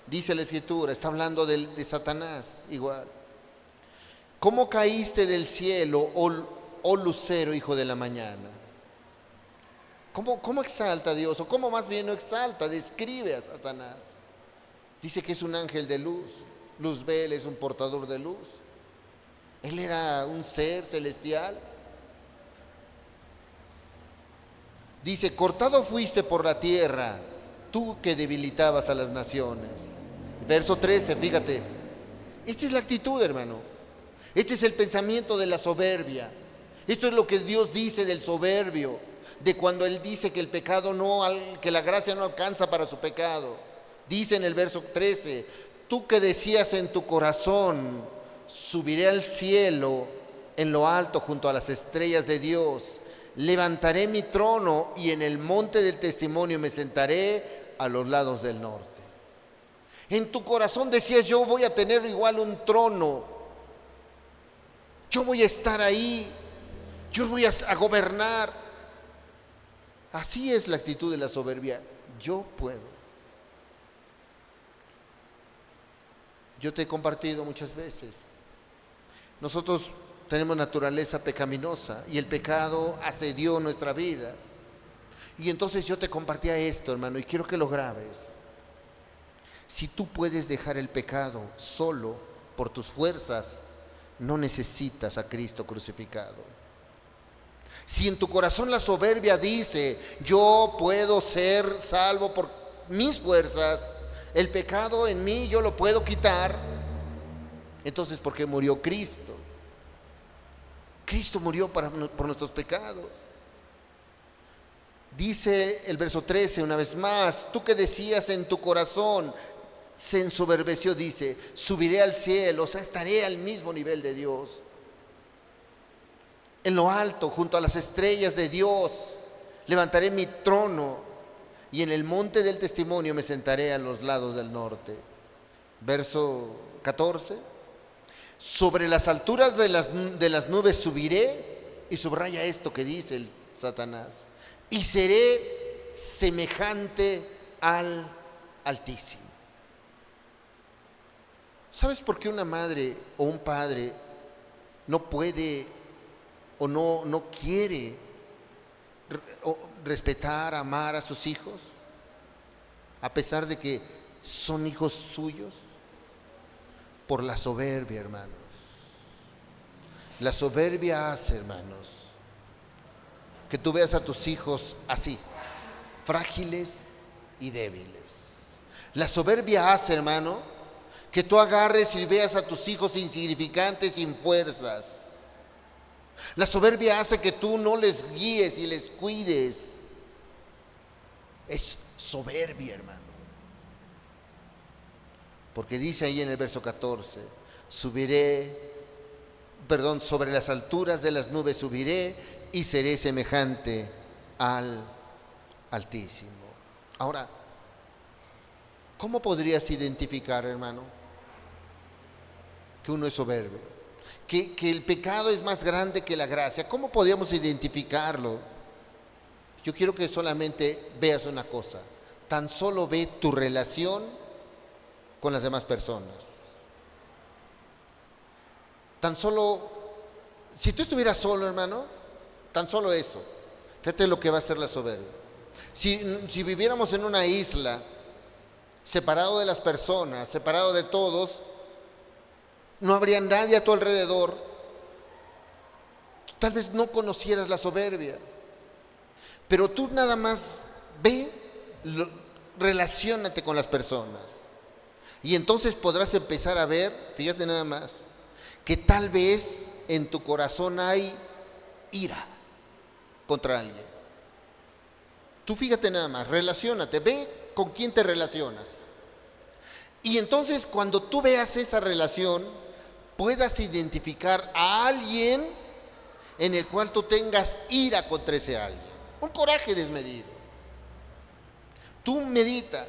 S1: Dice la Escritura, está hablando de Satanás igual. ¿Cómo caíste del cielo, oh lucero, hijo de la mañana? ¿Cómo exalta a Dios? O cómo más bien no exalta, describe a Satanás. Dice que es un ángel de luz. Luzbel es un portador de luz. Él era un ser celestial. Dice, cortado fuiste por la tierra, tú que debilitabas a las naciones. Verso 13, fíjate. Esta es la actitud, hermano. Este es el pensamiento de la soberbia. Esto es lo que Dios dice del soberbio, de cuando Él dice que el pecado no, que la gracia no alcanza para su pecado. Dice en el verso 13, tú que decías en tu corazón, subiré al cielo en lo alto junto a las estrellas de Dios, levantaré mi trono y en el monte del testimonio me sentaré a los lados del norte. En tu corazón decías, yo voy a tener igual un trono, yo voy a estar ahí, yo voy a gobernar. Así es la actitud de la soberbia. Yo puedo. Yo te he compartido muchas veces. Nosotros tenemos naturaleza pecaminosa y el pecado asedió nuestra vida. Y entonces yo te compartía esto, hermano, y quiero que lo grabes. Si tú puedes dejar el pecado solo por tus fuerzas, no necesitas a Cristo crucificado. Si en tu corazón la soberbia dice, yo puedo ser salvo por mis fuerzas, el pecado en mí yo lo puedo quitar, entonces ¿por qué murió Cristo? Cristo murió por nuestros pecados. Dice el verso 13 una vez más, tú que decías en tu corazón, se ensoberbeció, dice, subiré al cielo, o sea, estaré al mismo nivel de Dios. En lo alto, junto a las estrellas de Dios, levantaré mi trono y en el monte del testimonio me sentaré a los lados del norte. Verso 14, sobre las alturas de las nubes subiré, y subraya esto que dice el Satanás, y seré semejante al Altísimo. ¿Sabes por qué una madre o un padre no puede o no quiere respetar, amar a sus hijos, a pesar de que son hijos suyos? Por la soberbia, hermanos. La soberbia hace, hermanos, que tú veas a tus hijos así, frágiles y débiles. La soberbia hace, hermano, que tú agarres y veas a tus hijos insignificantes, sin fuerzas. La soberbia hace que tú no les guíes y les cuides. Es soberbia, hermano. Porque dice ahí en el verso 14, sobre las alturas de las nubes subiré y seré semejante al Altísimo. Ahora, ¿cómo podrías identificar, hermano, que uno es soberbio? Que el pecado es más grande que la gracia. ¿Cómo podríamos identificarlo? Yo quiero que solamente veas una cosa. Tan solo ve tu relación con las demás personas. Tan solo, si tú estuvieras solo, hermano, tan solo eso. Fíjate lo que va a hacer la soberbia. Si viviéramos en una isla, separado de las personas, separado de todos, no habría nadie a tu alrededor, tal vez no conocieras la soberbia, pero tú nada más relaciónate con las personas y entonces podrás empezar a ver, fíjate nada más, que tal vez en tu corazón hay ira contra alguien. Tú fíjate nada más, relaciónate, ve con quién te relacionas. Y entonces cuando tú veas esa relación, puedas identificar a alguien en el cual tú tengas ira contra ese alguien, un coraje desmedido. Tú medita,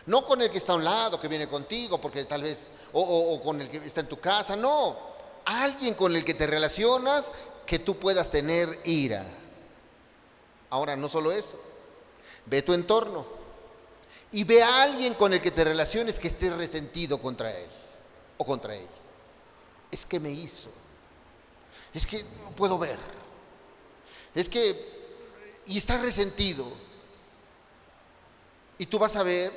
S1: no con el que está a un lado, que viene contigo, porque tal vez, o con el que está en tu casa, no, alguien con el que te relacionas que tú puedas tener ira. Ahora, no solo eso, ve tu entorno y ve a alguien con el que te relaciones que estés resentido contra él o contra ella. Es que me hizo, es que no puedo ver, y estás resentido. Y tú vas a ver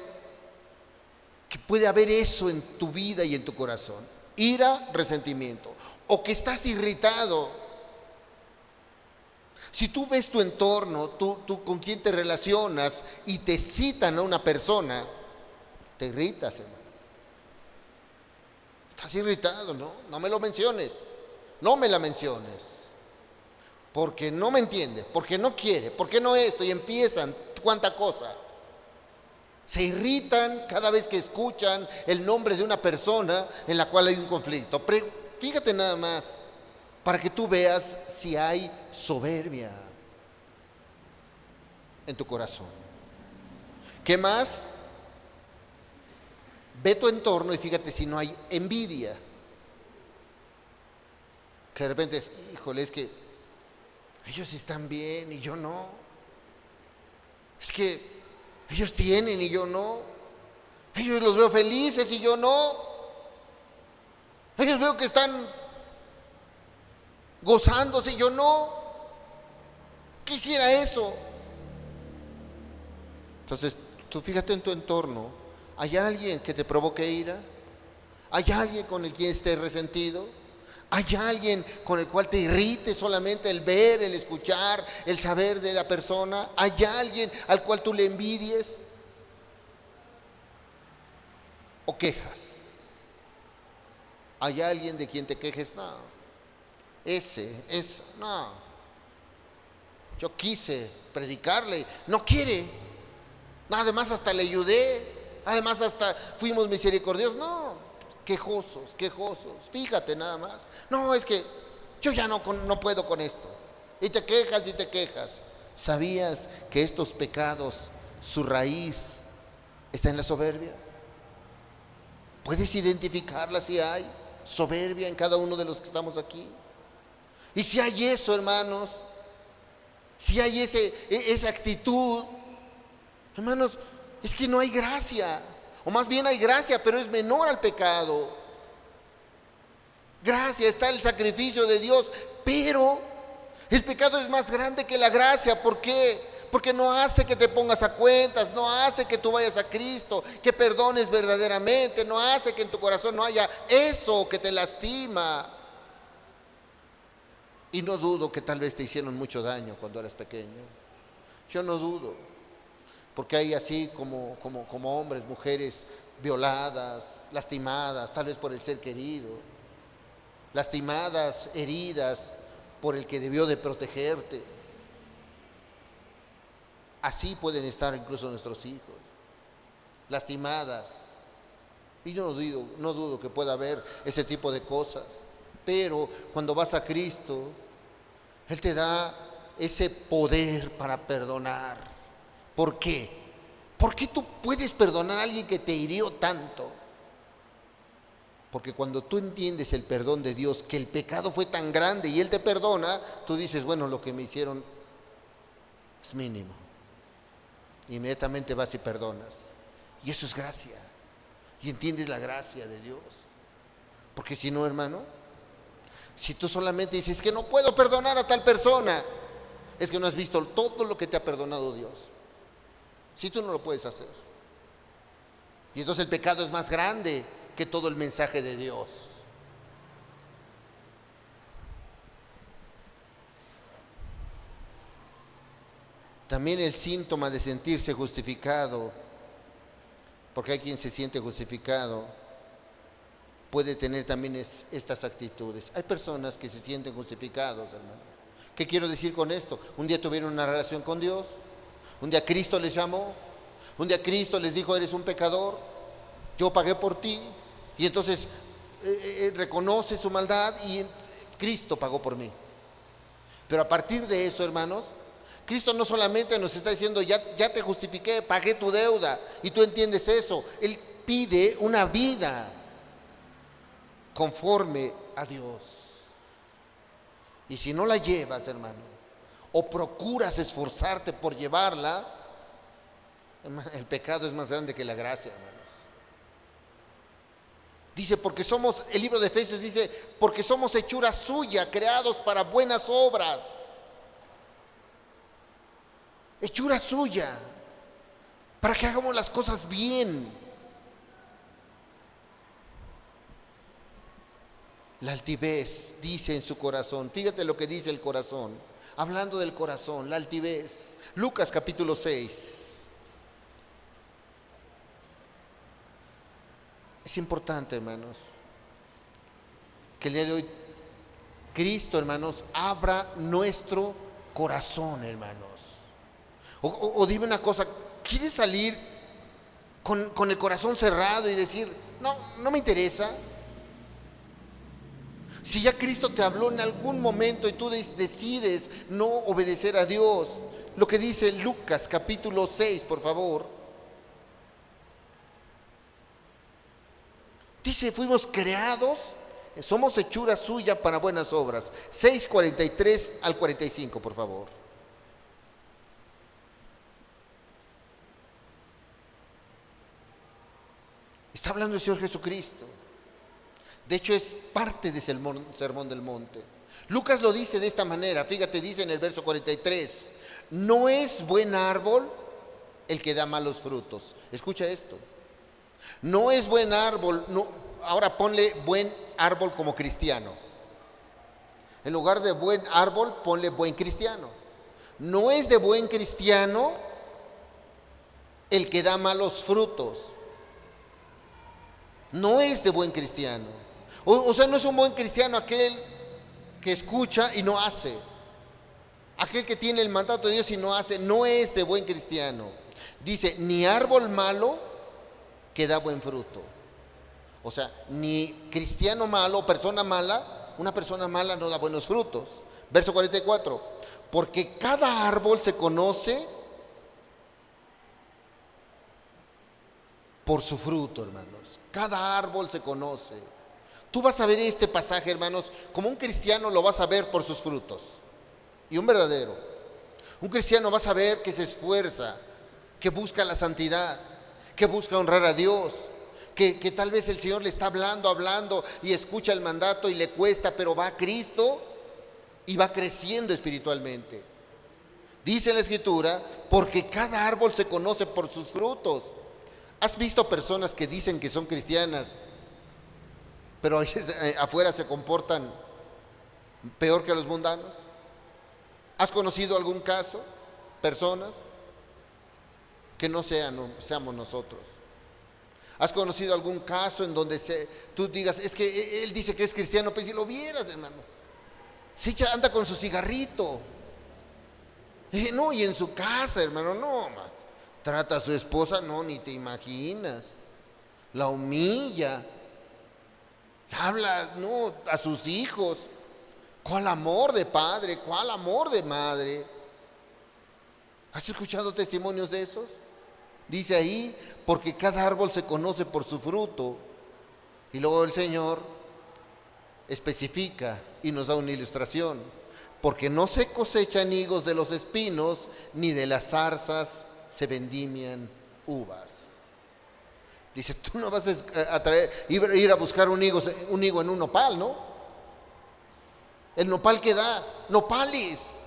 S1: que puede haber eso en tu vida y en tu corazón, ira, resentimiento, o que estás irritado. Si tú ves tu entorno, tú con quién te relacionas y te citan a una persona, te irritas, hermano. Estás irritado, ¿no? No me lo menciones, no me la menciones. Porque no me entiende, porque no quiere, porque no esto, y empiezan cuánta cosa. Se irritan cada vez que escuchan el nombre de una persona en la cual hay un conflicto. Fíjate nada más, para que tú veas si hay soberbia en tu corazón. ¿Qué más? Ve tu entorno y fíjate si no hay envidia. Que de repente es, híjole, es que ellos están bien y yo no. Es que ellos tienen y yo no. Ellos los veo felices y yo no. Ellos veo que están gozándose y yo no. Quisiera eso. Entonces, tú fíjate en tu entorno. ¿Hay alguien que te provoque ira? ¿Hay alguien con el quien estés resentido? ¿Hay alguien con el cual te irrite solamente el ver, el escuchar, el saber de la persona? ¿Hay alguien al cual tú le envidies? ¿O quejas? ¿Hay alguien de quien te quejes? No. No. Yo quise predicarle, no quiere. Además hasta le ayudé, además hasta fuimos misericordiosos. No, quejosos. Fíjate nada más. No, es que yo ya no puedo con esto. Y te quejas. ¿Sabías que estos pecados, su raíz está en la soberbia? ¿Puedes identificarla si hay soberbia en cada uno de los que estamos aquí? Y si hay eso, hermanos, si hay esa actitud, hermanos, es que no hay gracia. O más bien hay gracia, pero es menor al pecado. Gracia, está el sacrificio de Dios, pero el pecado es más grande que la gracia. ¿Por qué? Porque no hace que te pongas a cuentas, no hace que tú vayas a Cristo, que perdones verdaderamente, no hace que en tu corazón no haya eso que te lastima. Y no dudo que tal vez te hicieron mucho daño cuando eras pequeño. Yo no dudo, porque hay así como hombres, mujeres violadas, lastimadas, tal vez por el ser querido, lastimadas, heridas por el que debió de protegerte. Así pueden estar incluso nuestros hijos, lastimadas. Y yo no dudo que pueda haber ese tipo de cosas. Pero cuando vas a Cristo, Él te da ese poder para perdonar. ¿Por qué? ¿Por qué tú puedes perdonar a alguien que te hirió tanto? Porque cuando tú entiendes el perdón de Dios, que el pecado fue tan grande y Él te perdona, tú dices, bueno, lo que me hicieron es mínimo. Inmediatamente vas y perdonas. Y eso es gracia. Y entiendes la gracia de Dios. Porque si no, hermano, si tú solamente dices que no puedo perdonar a tal persona, es que no has visto todo lo que te ha perdonado Dios. Si tú no lo puedes hacer. Y entonces el pecado es más grande que todo el mensaje de Dios. También el síntoma de sentirse justificado, porque hay quien se siente justificado, puede tener también estas actitudes. Hay personas que se sienten justificados, hermano. ¿Qué quiero decir con esto? Un día tuvieron una relación con Dios, un día Cristo les llamó, un día Cristo les dijo, eres un pecador, yo pagué por ti, y entonces reconoce su maldad y Cristo pagó por mí. Pero a partir de eso, hermanos, Cristo no solamente nos está diciendo, ya te justifiqué, pagué tu deuda, y tú entiendes eso. Él pide una vida conforme a Dios. Y si no la llevas, hermano, o procuras esforzarte por llevarla, el pecado es más grande que la gracia, hermanos. Dice, porque somos, el libro de Efesios dice, porque somos hechura suya, creados para buenas obras. Hechura suya, para que hagamos las cosas bien. La altivez dice en su corazón, fíjate lo que dice el corazón, hablando del corazón, la altivez. Lucas capítulo 6. Es importante, hermanos, que el día de hoy Cristo, hermanos, abra nuestro corazón, hermanos. O dime una cosa, ¿quieres salir con el corazón cerrado y decir, no me interesa? Si ya Cristo te habló en algún momento y tú decides no obedecer a Dios, lo que dice Lucas capítulo 6, por favor. Dice, fuimos creados, somos hechura suya para buenas obras. 6:43 al 45, por favor. Está hablando el Señor Jesucristo. De hecho, es parte del sermón del monte. Lucas lo dice de esta manera. Fíjate, dice en el verso 43: no es buen árbol el que da malos frutos. Escucha esto. No es buen árbol. No, ahora ponle buen árbol como cristiano. En lugar de buen árbol, ponle buen cristiano. No es de buen cristiano el que da malos frutos. No es de buen cristiano. O sea, no es un buen cristiano aquel que escucha y no hace. Aquel que tiene el mandato de Dios y no hace. No es de buen cristiano. Dice, ni árbol malo que da buen fruto. O sea, ni cristiano malo, persona mala. Una persona mala no da buenos frutos. Verso 44. Porque cada árbol se conoce por su fruto, hermanos. Cada árbol se conoce. Tú vas a ver este pasaje, hermanos, como un cristiano lo vas a ver por sus frutos. Y un verdadero. Un cristiano vas a ver que se esfuerza, que busca la santidad, que busca honrar a Dios, que tal vez el Señor le está hablando y escucha el mandato y le cuesta, pero va a Cristo y va creciendo espiritualmente. Dice la Escritura, porque cada árbol se conoce por sus frutos. ¿Has visto personas que dicen que son cristianas, pero afuera se comportan peor que los mundanos? ¿Has conocido algún caso? Personas que no seamos nosotros. ¿Has conocido algún caso en donde tú digas, es que él dice que es cristiano, pues si lo vieras, hermano, anda con su cigarrito, no, y en su casa, hermano, no, man. Trata a su esposa, no, ni te imaginas, la humilla, habla, no, a sus hijos. ¿Cuál amor de padre? ¿Cuál amor de madre? ¿Has escuchado testimonios de esos? Dice ahí, porque cada árbol se conoce por su fruto. Y luego el Señor especifica y nos da una ilustración. Porque no se cosechan higos de los espinos, ni de las zarzas se vendimian uvas. Dice, tú no vas a ir a buscar un higo en un nopal, ¿no? El nopal que da, nopales.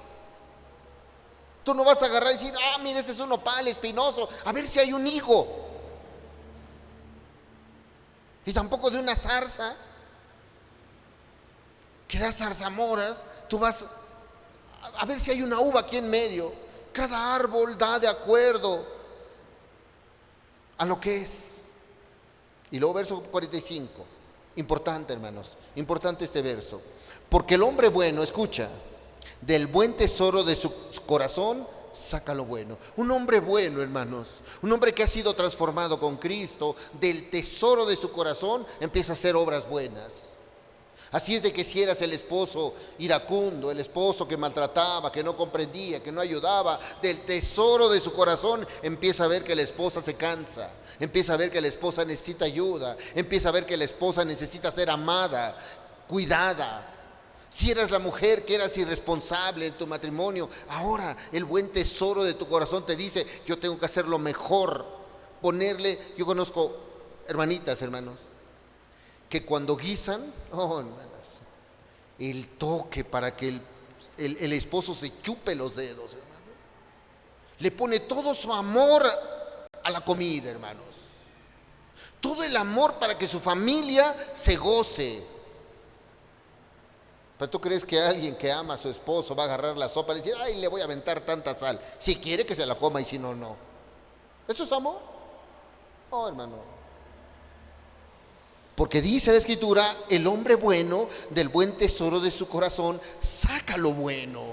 S1: Tú no vas a agarrar y decir, mira, este es un nopal espinoso, a ver si hay un higo. Y tampoco de una zarza que da zarzamoras, tú vas a ver si hay una uva aquí en medio. Cada árbol da de acuerdo a lo que es. Y luego verso 45, importante, hermanos, importante este verso. Porque el hombre bueno, escucha, del buen tesoro de su corazón saca lo bueno. Un hombre bueno, hermanos, un hombre que ha sido transformado con Cristo, del tesoro de su corazón empieza a hacer obras buenas. Así es de que si eras el esposo iracundo, el esposo que maltrataba, que no comprendía, que no ayudaba, del tesoro de su corazón empieza a ver que la esposa se cansa, empieza a ver que la esposa necesita ayuda, empieza a ver que la esposa necesita ser amada, cuidada. Si eras la mujer que eras irresponsable en tu matrimonio, ahora el buen tesoro de tu corazón te dice, yo tengo que hacer lo mejor, yo conozco hermanitas, hermanos, que cuando guisan, hermanas, el toque para que el esposo se chupe los dedos, hermano, le pone todo su amor a la comida, hermanos, todo el amor para que su familia se goce. Pero tú crees que alguien que ama a su esposo va a agarrar la sopa y decir, ay, le voy a aventar tanta sal. Si quiere que se la coma y si no, no. ¿Eso es amor? No, hermano. Porque dice la Escritura, el hombre bueno del buen tesoro de su corazón saca lo bueno.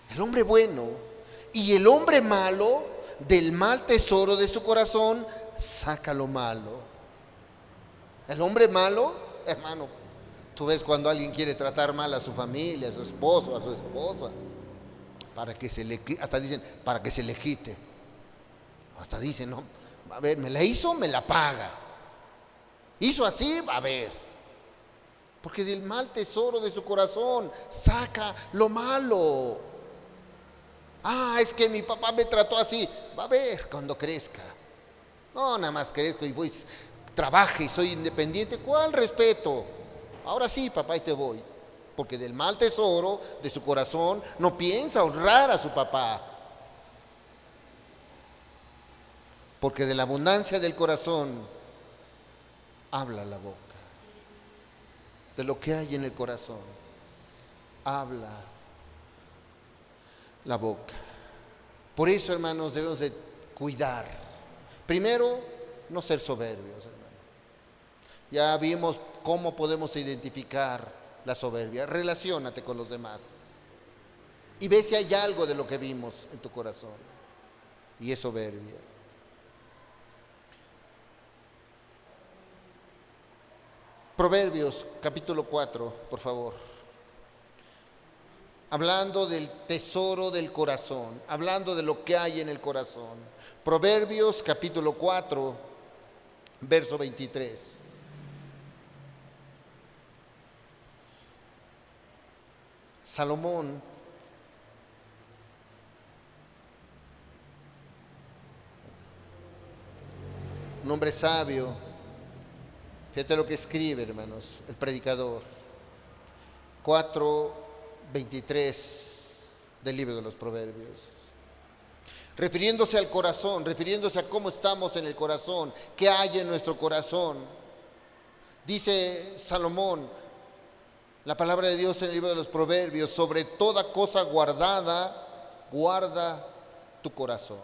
S1: El hombre bueno. Y el hombre malo del mal tesoro de su corazón saca lo malo. El hombre malo, hermano, tú ves cuando alguien quiere tratar mal a su familia, a su esposo, a su esposa, hasta dicen, para que se le quite. Hasta dicen, no, a ver, me la hizo, me la paga. Hizo así, a ver. Porque del mal tesoro de su corazón saca lo malo. Ah, es que mi papá me trató así. Va a ver cuando crezca. No, nada más crezco y voy, trabaje y soy independiente. ¿Cuál respeto? Ahora sí, papá, y te voy. Porque del mal tesoro de su corazón no piensa honrar a su papá. Porque de la abundancia del corazón habla la boca. De lo que hay en el corazón habla la boca. Por eso, hermanos, debemos de cuidar. Primero, no ser soberbios, hermanos. Ya vimos cómo podemos identificar la soberbia. Relaciónate con los demás y ve si hay algo de lo que vimos en tu corazón y es soberbia. Proverbios capítulo 4, por favor. Hablando del tesoro del corazón, hablando de lo que hay en el corazón. Proverbios capítulo 4, verso 23. Salomón un hombre sabio. Fíjate lo que escribe, hermanos, el predicador. 4:23 del libro de los Proverbios. Refiriéndose al corazón, refiriéndose a cómo estamos en el corazón, qué hay en nuestro corazón. Dice Salomón, la palabra de Dios en el libro de los Proverbios, sobre toda cosa guardada, guarda tu corazón.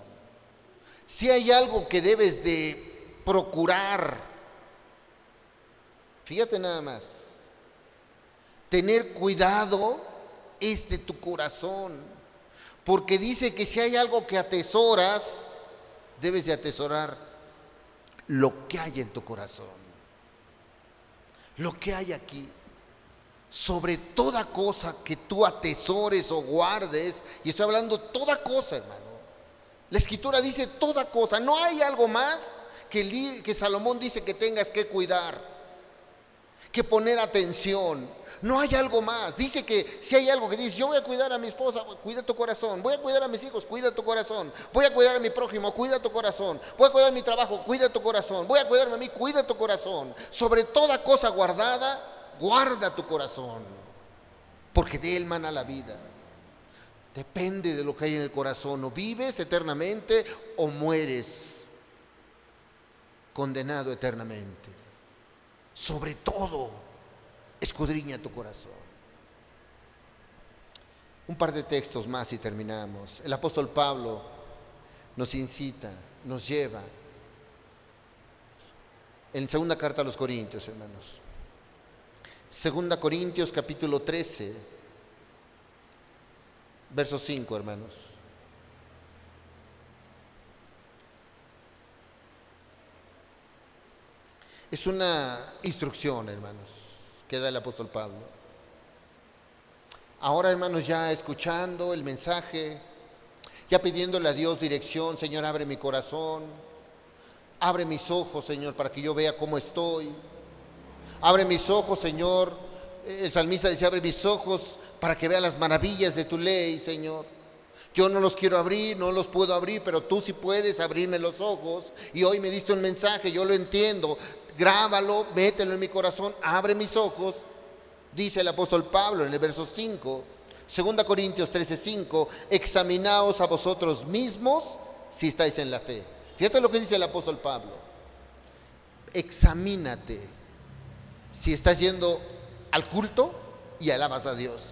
S1: Si hay algo que debes de procurar, fíjate nada más, tener cuidado es de tu corazón, porque dice que si hay algo que atesoras, debes de atesorar lo que hay en tu corazón, lo que hay aquí. Sobre toda cosa que tú atesores o guardes, y estoy hablando toda cosa, hermano. La Escritura dice toda cosa, no hay algo más que Salomón dice que tengas que cuidar, que poner atención. No hay algo más. Dice que si hay algo que dice, yo voy a cuidar a mi esposa, cuida tu corazón. Voy a cuidar a mis hijos, cuida tu corazón. Voy a cuidar a mi prójimo, cuida tu corazón. Voy a cuidar mi trabajo, cuida tu corazón. Voy a cuidarme a mí, cuida tu corazón. Sobre toda cosa guardada, guarda tu corazón, porque de él mana la vida. Depende de lo que hay en el corazón. O vives eternamente o mueres condenado eternamente. Sobre todo, escudriña tu corazón. Un par de textos más y terminamos. El apóstol Pablo nos incita, nos lleva en segunda carta a los Corintios, hermanos. Segunda Corintios capítulo 13, verso 5, hermanos. Es una instrucción, hermanos, que da el apóstol Pablo. Ahora, hermanos, ya escuchando el mensaje, ya pidiéndole a Dios dirección, Señor, abre mi corazón, abre mis ojos, Señor, para que yo vea cómo estoy. Abre mis ojos, Señor. El salmista dice, abre mis ojos para que vea las maravillas de tu ley, Señor. Yo no los quiero abrir, no los puedo abrir, pero tú sí puedes abrirme los ojos. Y hoy me diste un mensaje, yo lo entiendo. Grábalo, mételo en mi corazón, abre mis ojos. Dice el apóstol Pablo en el verso 5, 2 Corintios 13:5, examinaos a vosotros mismos si estáis en la fe. Fíjate lo que dice el apóstol Pablo. Examínate si estás yendo al culto y alabas a Dios.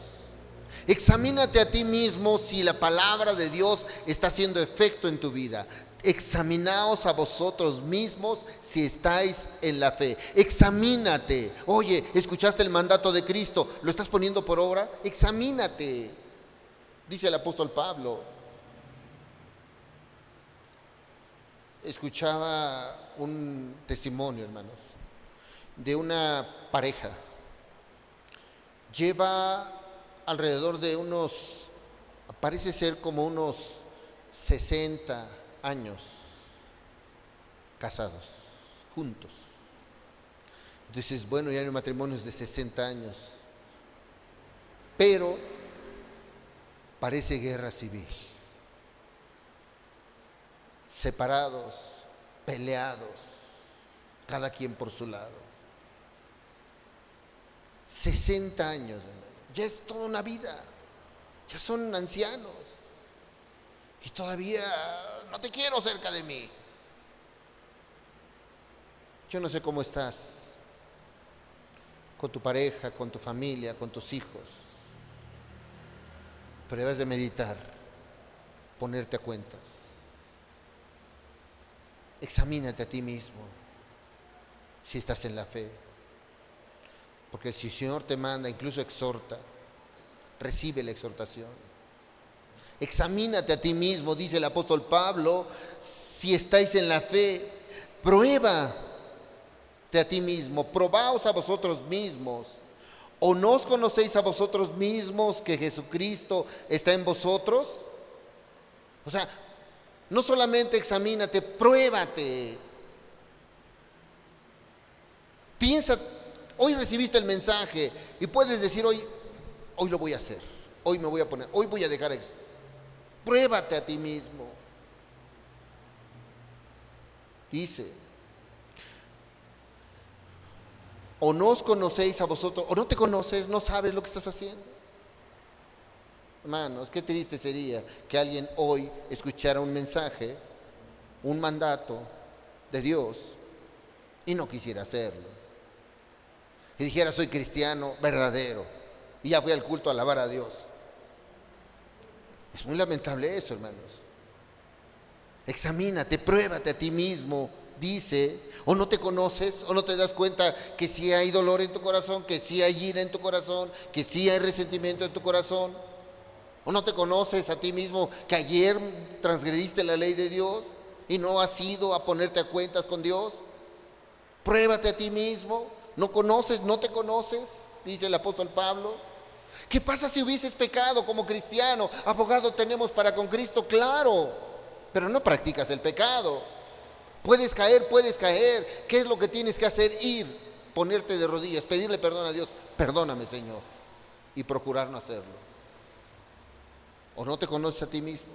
S1: Examínate a ti mismo si la palabra de Dios está haciendo efecto en tu vida. Examinaos a vosotros mismos si estáis en la fe. Examínate. Oye, ¿escuchaste el mandato de Cristo? ¿Lo estás poniendo por obra? Examínate. Dice el apóstol Pablo. Escuchaba un testimonio, hermanos, de una pareja. Lleva alrededor de parece ser como unos 60 años casados, juntos. Entonces, bueno, ya hay matrimonios de 60 años, pero parece guerra civil. Separados, peleados, cada quien por su lado. 60 años, hermano. Ya es toda una vida. Ya son ancianos. Y todavía no te quiero cerca de mí. Yo no sé cómo estás con tu pareja, con tu familia, con tus hijos. Pero debes de meditar, ponerte a cuentas. Examínate a ti mismo si estás en la fe. Porque si el Señor te manda, incluso exhorta, recibe la exhortación. Examínate a ti mismo, dice el apóstol Pablo, si estáis en la fe. Pruébate a ti mismo, probaos a vosotros mismos. ¿O no os conocéis a vosotros mismos que Jesucristo está en vosotros? O sea, no solamente examínate, pruébate. Piensa, hoy recibiste el mensaje y puedes decir hoy lo voy a hacer, hoy me voy a poner, hoy voy a dejar esto. Pruébate a ti mismo. Dice, o no os conocéis a vosotros, o no te conoces, no sabes lo que estás haciendo. Hermanos, qué triste sería que alguien hoy escuchara un mensaje, un mandato de Dios y no quisiera hacerlo. Y dijera, soy cristiano verdadero y ya fui al culto a alabar a Dios. Es muy lamentable eso, hermanos. Examínate, pruébate a ti mismo. Dice, o no te conoces, o no te das cuenta que sí hay dolor en tu corazón, que sí hay ira en tu corazón, que sí hay resentimiento en tu corazón. ¿O no te conoces a ti mismo que ayer transgrediste la ley de Dios y no has ido a ponerte a cuentas con Dios? Pruébate a ti mismo. ¿No conoces, no te conoces? Dice el apóstol Pablo. ¿Qué pasa si hubieses pecado como cristiano? Abogado tenemos para con Cristo, claro, pero no practicas el pecado. Puedes caer. ¿Qué es lo que tienes que hacer? Ir, ponerte de rodillas, pedirle perdón a Dios. Perdóname, Señor, y procurar no hacerlo. ¿O no te conoces a ti mismo?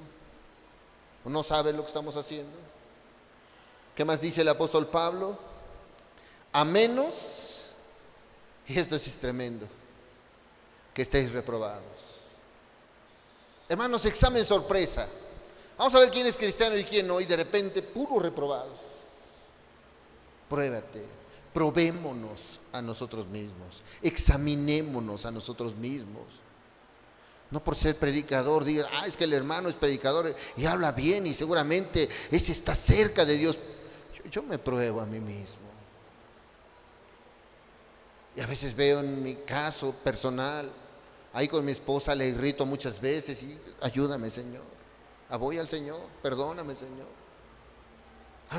S1: ¿O no sabes lo que estamos haciendo? ¿Qué más dice el apóstol Pablo? A menos, y esto sí es tremendo, que estéis reprobados. Hermanos, examen sorpresa. Vamos a ver quién es cristiano y quién no, y de repente, puros reprobados. Pruébate, probémonos a nosotros mismos, examinémonos a nosotros mismos. No por ser predicador diga, es que el hermano es predicador y habla bien y seguramente ese está cerca de Dios. Yo me pruebo a mí mismo. Y a veces veo en mi caso personal, ahí con mi esposa le irrito muchas veces y ayúdame, Señor. Voy al Señor, perdóname, Señor.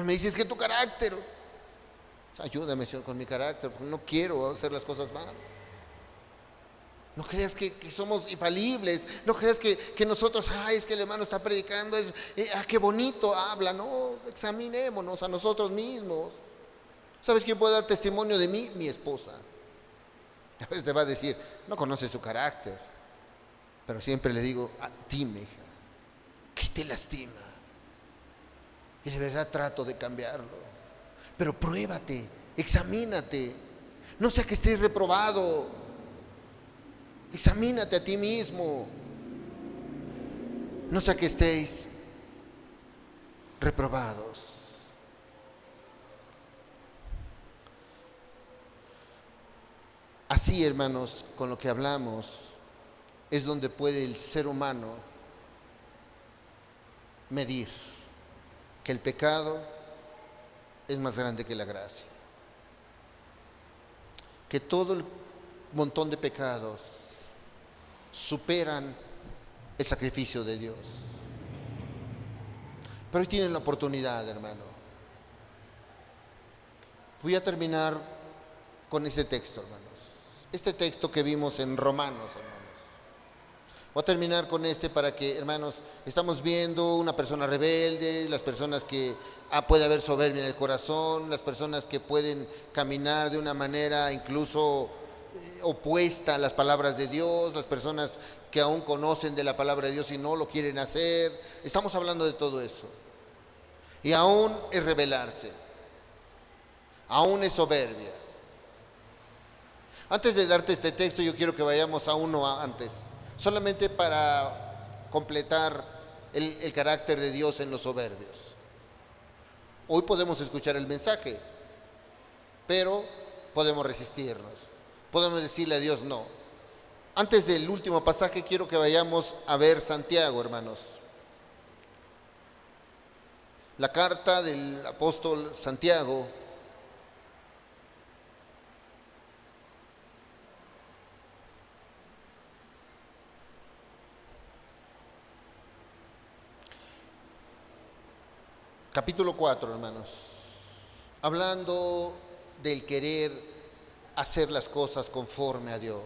S1: Me dice, es que tu carácter. Ayúdame, Señor, con mi carácter, porque no quiero hacer las cosas mal. No creas que somos infalibles. No creas que nosotros, es que el hermano está predicando, qué bonito habla. No, examinémonos a nosotros mismos. ¿Sabes quién puede dar testimonio de mí? Mi esposa. A veces te va a decir, no conoce su carácter. Pero siempre le digo, dime, hija, ¿qué te lastima? Y de verdad trato de cambiarlo. Pero pruébate, examínate. No sea que estés reprobado. Examínate a ti mismo. No sea que estéis reprobados. Así, hermanos, con lo que hablamos, es donde puede el ser humano medir que el pecado es más grande que la gracia. Que todo el montón de pecados superan el sacrificio de Dios. Pero hoy tienen la oportunidad, hermano. Voy a terminar con ese texto, hermanos. Este texto que vimos en Romanos, hermanos. Voy a terminar con este para que, hermanos, estamos viendo una persona rebelde, las personas que puede haber soberbia en el corazón, las personas que pueden caminar de una manera incluso opuesta a las palabras de Dios, las personas que aún conocen de la palabra de Dios y no lo quieren hacer. Estamos hablando de todo eso. Y aún es rebelarse, aún es soberbia. Antes de darte este texto, yo quiero que vayamos a uno antes, solamente para completar el carácter de Dios en los soberbios. Hoy podemos escuchar el mensaje, pero podemos resistirnos, podemos decirle a Dios no. Antes del último pasaje, quiero que vayamos a ver Santiago, hermanos. La carta del apóstol Santiago. Capítulo 4, hermanos, hablando del querer hacer las cosas conforme a Dios.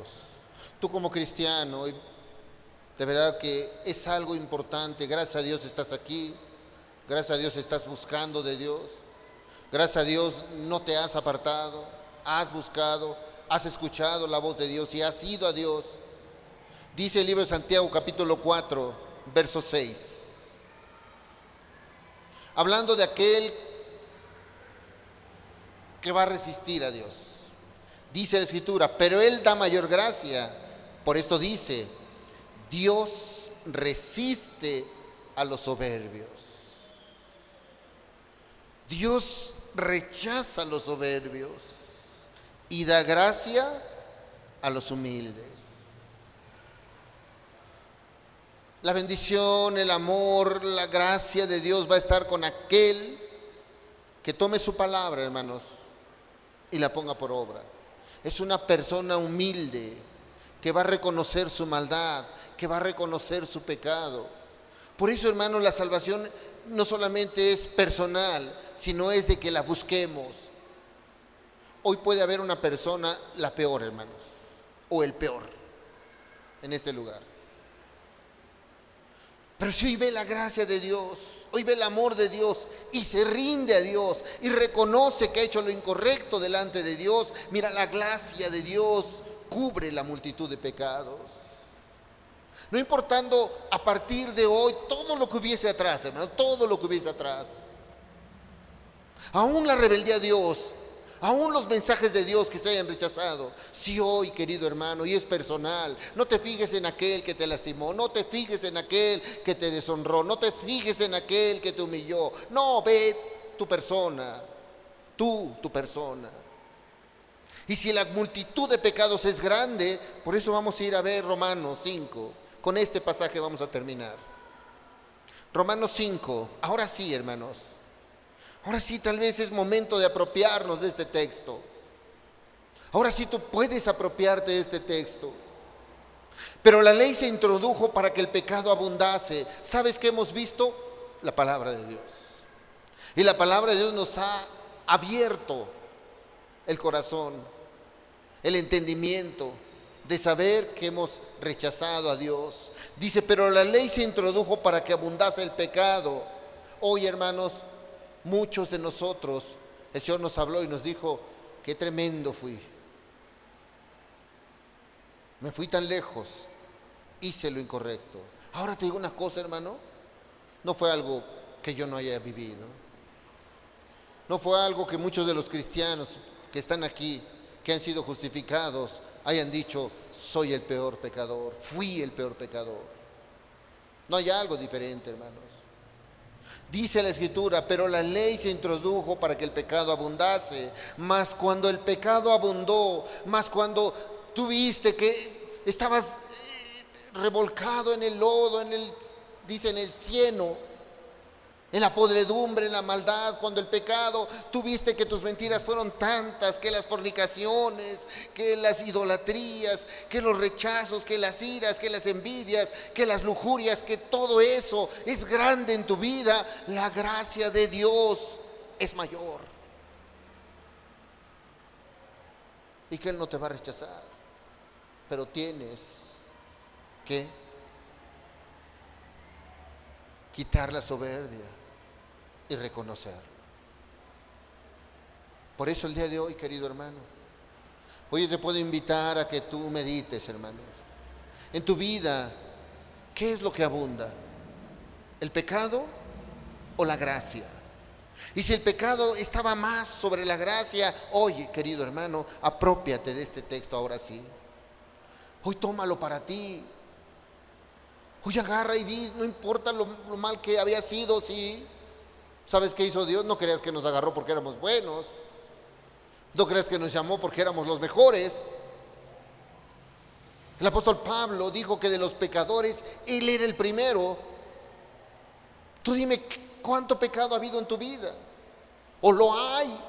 S1: Tú como cristiano, de verdad que es algo importante. Gracias a Dios estás aquí, gracias a Dios estás buscando de Dios, gracias a Dios no te has apartado, has buscado, has escuchado la voz de Dios y has ido a Dios. Dice el libro de Santiago, capítulo 4, verso 6. Hablando de aquel que va a resistir a Dios. Dice la Escritura, pero Él da mayor gracia. Por esto dice, Dios resiste a los soberbios. Dios rechaza a los soberbios y da gracia a los humildes. La bendición, el amor, la gracia de Dios va a estar con aquel que tome su palabra, hermanos, y la ponga por obra. Es una persona humilde que va a reconocer su maldad, que va a reconocer su pecado. Por eso, hermanos, la salvación no solamente es personal, sino es de que la busquemos. Hoy puede haber una persona, la peor, hermanos, o el peor en este lugar. Pero si hoy ve la gracia de Dios, hoy ve el amor de Dios y se rinde a Dios y reconoce que ha hecho lo incorrecto delante de Dios, mira, la gracia de Dios cubre la multitud de pecados. No importando a partir de hoy todo lo que hubiese atrás, hermano, todo lo que hubiese atrás. Aún la rebeldía a Dios, aún los mensajes de Dios que se hayan rechazado. Si hoy, querido hermano, y es personal, no te fijes en aquel que te lastimó, no te fijes en aquel que te deshonró, no te fijes en aquel que te humilló. No, ve tu persona, tu persona. Y si la multitud de pecados es grande, por eso vamos a ir a ver Romanos 5. Con este pasaje vamos a terminar. Romanos 5, ahora sí, hermanos. Ahora sí, tal vez es momento de apropiarnos de este texto. Ahora sí tú puedes apropiarte de este texto. Pero la ley se introdujo para que el pecado abundase. ¿Sabes qué hemos visto? La palabra de Dios. Y la palabra de Dios nos ha abierto el corazón, el entendimiento de saber que hemos rechazado a Dios. Dice, pero la ley se introdujo para que abundase el pecado. Hoy, hermanos, muchos de nosotros, el Señor nos habló y nos dijo, qué tremendo fui. Me fui tan lejos, hice lo incorrecto. Ahora te digo una cosa, hermano, no fue algo que yo no haya vivido. No fue algo que muchos de los cristianos que están aquí, que han sido justificados, hayan dicho, soy el peor pecador, fui el peor pecador. No hay algo diferente, hermanos. Dice la Escritura, pero la ley se introdujo para que el pecado abundase. Mas cuando el pecado abundó, mas cuando tú viste que estabas revolcado en el lodo, dice, en el cieno, en la podredumbre, en la maldad, cuando el pecado, tú viste que tus mentiras fueron tantas, que las fornicaciones, que las idolatrías, que los rechazos, que las iras, que las envidias, que las lujurias, que todo eso es grande en tu vida. La gracia de Dios es mayor y que Él no te va a rechazar, pero tienes que quitar la soberbia y reconocerlo. Por eso el día de hoy, querido hermano, hoy te puedo invitar a que tú medites, hermanos, en tu vida, ¿qué es lo que abunda? ¿El pecado o la gracia? Y si el pecado estaba más sobre la gracia, oye, querido hermano, aprópiate de este texto ahora sí. Hoy tómalo para ti. Hoy agarra y di, no importa lo mal que había sido, sí. ¿Sabes qué hizo Dios? No creas que nos agarró porque éramos buenos. No creas que nos llamó porque éramos los mejores. El apóstol Pablo dijo que de los pecadores, él era el primero. Tú dime, ¿cuánto pecado ha habido en tu vida? ¿O lo hay?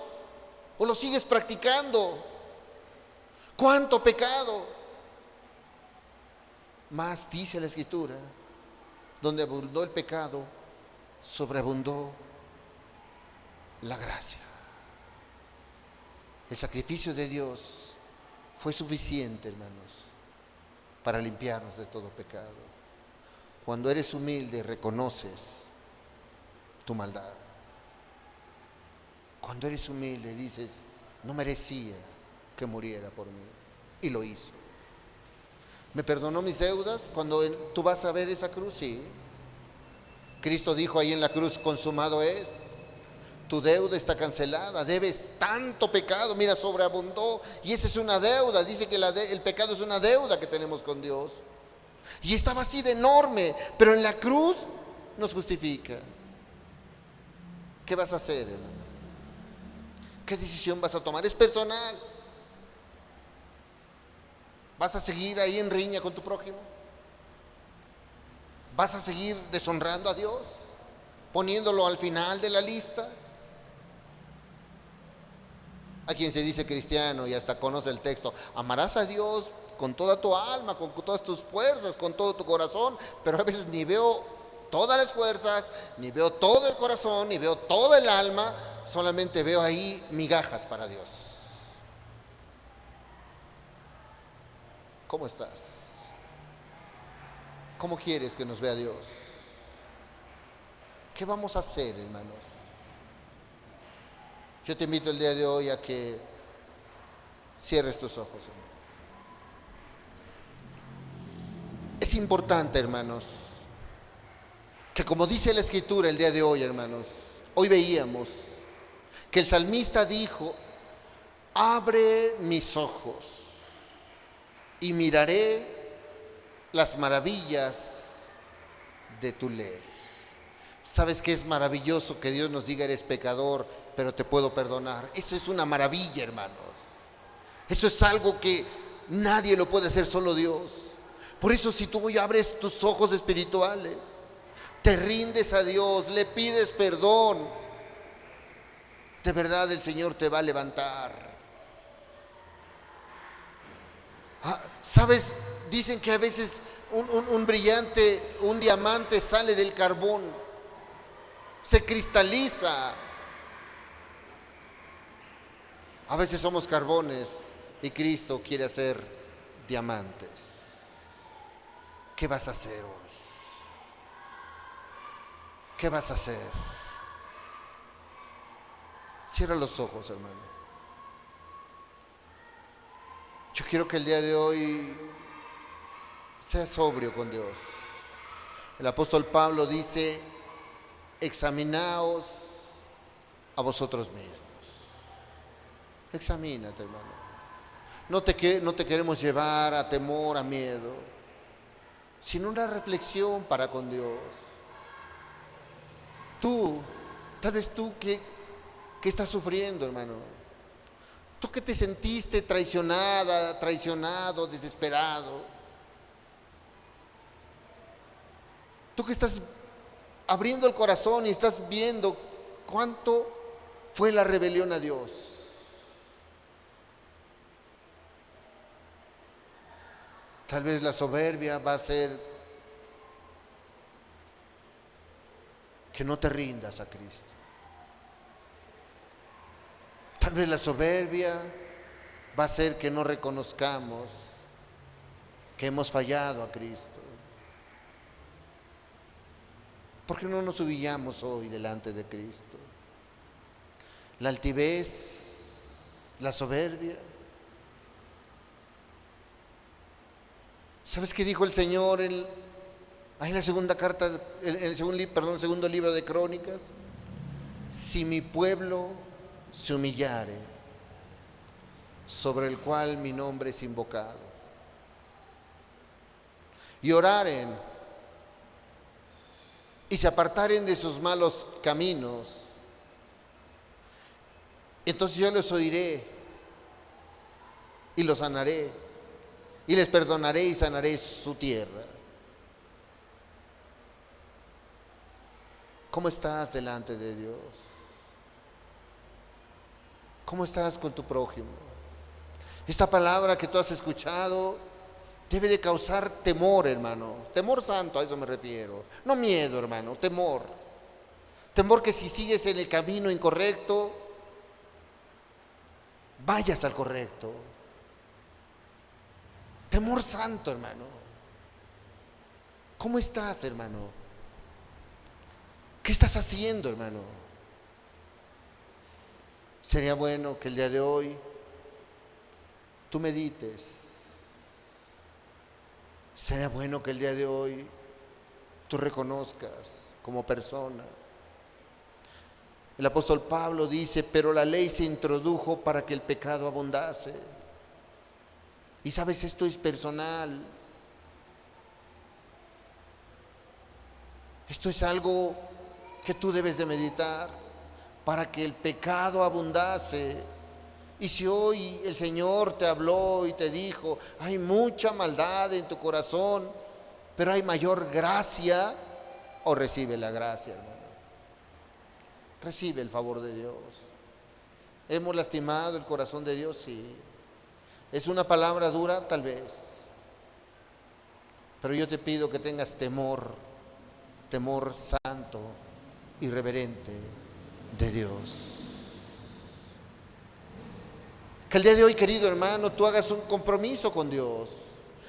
S1: ¿O lo sigues practicando? ¿Cuánto pecado? Más dice la Escritura, donde abundó el pecado, sobreabundó la gracia. El sacrificio de Dios fue suficiente, hermanos, para limpiarnos de todo pecado. Cuando eres humilde, reconoces tu maldad. Cuando eres humilde, dices, no merecía que muriera por mí, y lo hizo. ¿Me perdonó mis deudas? Cuando tú vas a ver esa cruz, sí. Cristo dijo ahí en la cruz, consumado es. Tu deuda está cancelada, debes tanto pecado, mira, sobreabundó. Y esa es una deuda, dice que el pecado es una deuda que tenemos con Dios. Y estaba así de enorme, pero en la cruz nos justifica. ¿Qué vas a hacer, hermano? ¿Qué decisión vas a tomar? Es personal. ¿Vas a seguir ahí en riña con tu prójimo? ¿Vas a seguir deshonrando a Dios? ¿Poniéndolo al final de la lista? A quien se dice cristiano y hasta conoce el texto, amarás a Dios con toda tu alma, con todas tus fuerzas, con todo tu corazón, pero a veces ni veo todas las fuerzas, ni veo todo el corazón, ni veo todo el alma, solamente veo ahí migajas para Dios. ¿Cómo estás? ¿Cómo quieres que nos vea Dios? ¿Qué vamos a hacer, hermanos? Yo te invito el día de hoy a que cierres tus ojos, hermano. Es importante, hermanos, que como dice la Escritura el día de hoy, hermanos, hoy veíamos que el salmista dijo, abre mis ojos y miraré las maravillas de tu ley. ¿Sabes qué es maravilloso? Que Dios nos diga, eres pecador, pero te puedo perdonar. Eso es una maravilla, hermanos. Eso es algo que nadie lo puede hacer, solo Dios. Por eso si tú hoy abres tus ojos espirituales, te rindes a Dios, le pides perdón, de verdad el Señor te va a levantar. ¿Sabes? Dicen que a veces un brillante, un diamante sale del carbón, se cristaliza. A veces somos carbones y Cristo quiere hacer diamantes. ¿Qué vas a hacer hoy? ¿Qué vas a hacer? Cierra los ojos, hermano. Yo quiero que el día de hoy sea sobrio con Dios. El apóstol Pablo dice, examinaos a vosotros mismos. Examínate, hermano. No te queremos llevar a temor, a miedo, sino una reflexión para con Dios. Tal vez tú que estás sufriendo, hermano. Tú que te sentiste traicionada, traicionado, desesperado. Tú que estás abriendo el corazón y estás viendo cuánto fue la rebelión a Dios. Tal vez la soberbia va a ser que no te rindas a Cristo. Tal vez la soberbia va a ser que no reconozcamos que hemos fallado a Cristo. ¿Por qué no nos humillamos hoy delante de Cristo? La altivez, la soberbia. ¿Sabes qué dijo el Señor en la segunda carta, en el segundo libro de Crónicas? Si mi pueblo se humillare, sobre el cual mi nombre es invocado, y oraren, y se apartaren de sus malos caminos, entonces yo los oiré y los sanaré, y les perdonaré y sanaré su tierra. ¿Cómo estás delante de Dios? ¿Cómo estás con tu prójimo? Esta palabra que tú has escuchado debe de causar temor, hermano. Temor santo, a eso me refiero. No miedo, hermano, temor. Temor que si sigues en el camino incorrecto, vayas al correcto. Temor santo, hermano. ¿Cómo estás, hermano? ¿Qué estás haciendo, hermano? Sería bueno que el día de hoy tú medites. Sería bueno que el día de hoy tú reconozcas como persona. El apóstol Pablo dice, pero la ley se introdujo para que el pecado abundase. Y sabes, esto es personal. Esto es algo que tú debes de meditar, para que el pecado abundase. Y si hoy el Señor te habló y te dijo, hay mucha maldad en tu corazón, pero hay mayor gracia, o recibe la gracia, hermano. Recibe el favor de Dios. ¿Hemos lastimado el corazón de Dios? Sí. ¿Es una palabra dura? Tal vez. Pero yo te pido que tengas temor santo y reverente de Dios. Que el día de hoy, querido hermano, tú hagas un compromiso con Dios.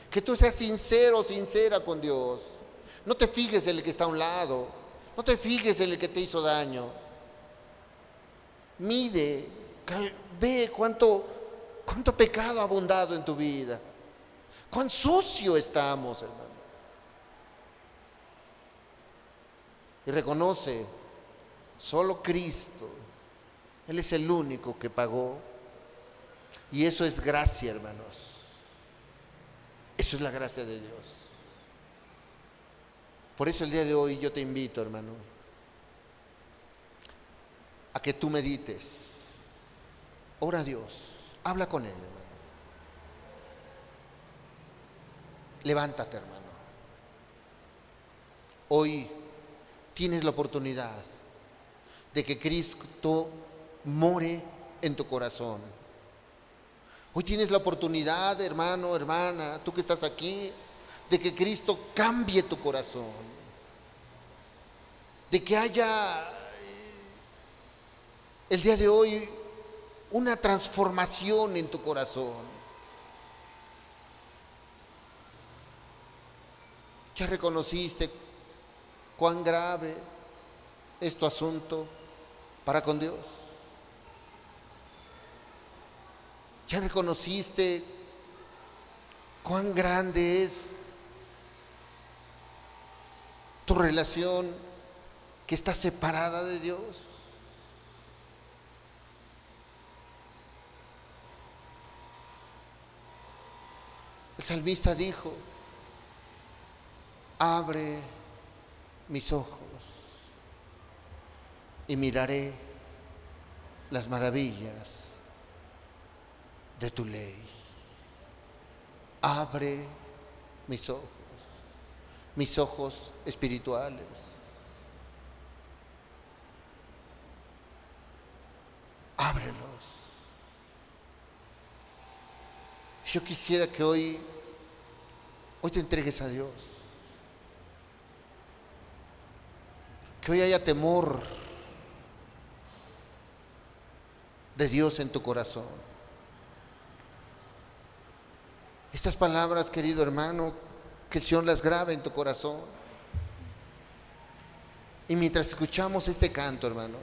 S1: Que tú seas sincero, sincera con Dios. No te fijes en el que está a un lado. No te fijes en el que te hizo daño. Mide, ve cuánto pecado ha abundado en tu vida. Cuán sucio estamos, hermano. Y reconoce, solo Cristo, Él es el único que pagó. Y eso es gracia, hermanos. Eso es la gracia de Dios. Por eso el día de hoy yo te invito, hermano, a que tú medites. Ora a Dios, habla con Él, hermano. Levántate, hermano. Hoy tienes la oportunidad de que Cristo more en tu corazón. Hoy tienes la oportunidad, hermano, hermana, tú que estás aquí, de que Cristo cambie tu corazón. De que haya el día de hoy una transformación en tu corazón. Ya reconociste cuán grave es tu asunto para con Dios. Ya reconociste cuán grande es tu relación que está separada de Dios. El salmista dijo, abre mis ojos y miraré las maravillas de tu ley. Abre mis ojos espirituales. Ábrelos. Yo quisiera que hoy te entregues a Dios. Que hoy haya temor de Dios en tu corazón. Estas palabras, querido hermano, que el Señor las grabe en tu corazón. Y mientras escuchamos este canto, hermano,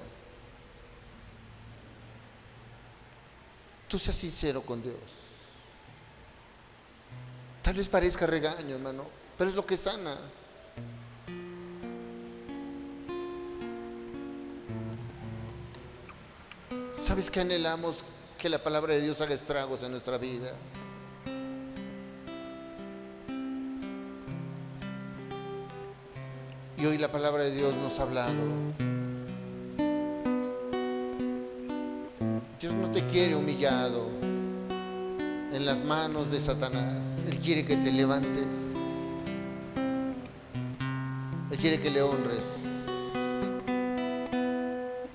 S1: tú seas sincero con Dios. Tal vez parezca regaño, hermano, pero es lo que sana. ¿Sabes que anhelamos que la palabra de Dios haga estragos en nuestra vida? Y hoy la palabra de Dios nos ha hablado. Dios no te quiere humillado en las manos de Satanás. Él quiere que te levantes. Él quiere que le honres.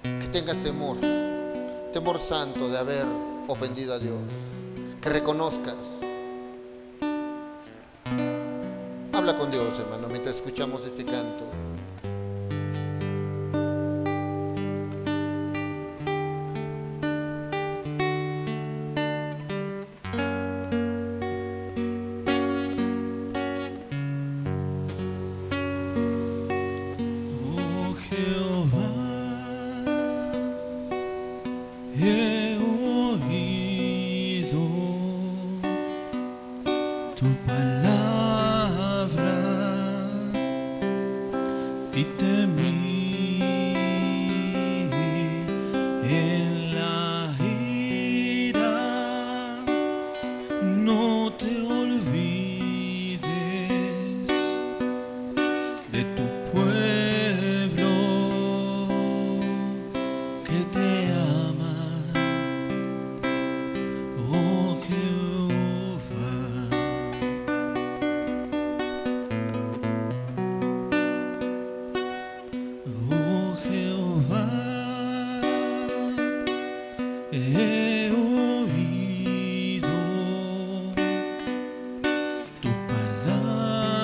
S1: Que tengas temor santo de haber ofendido a Dios. Que reconozcas. Habla con Dios, hermano, mientras escuchamos este canto.
S2: Oh Jehová, he oído tu palabra y temí en la ira. No te olvides de tu pueblo que te ama, oh Jehová. Oh Jehová, he oído tu palabra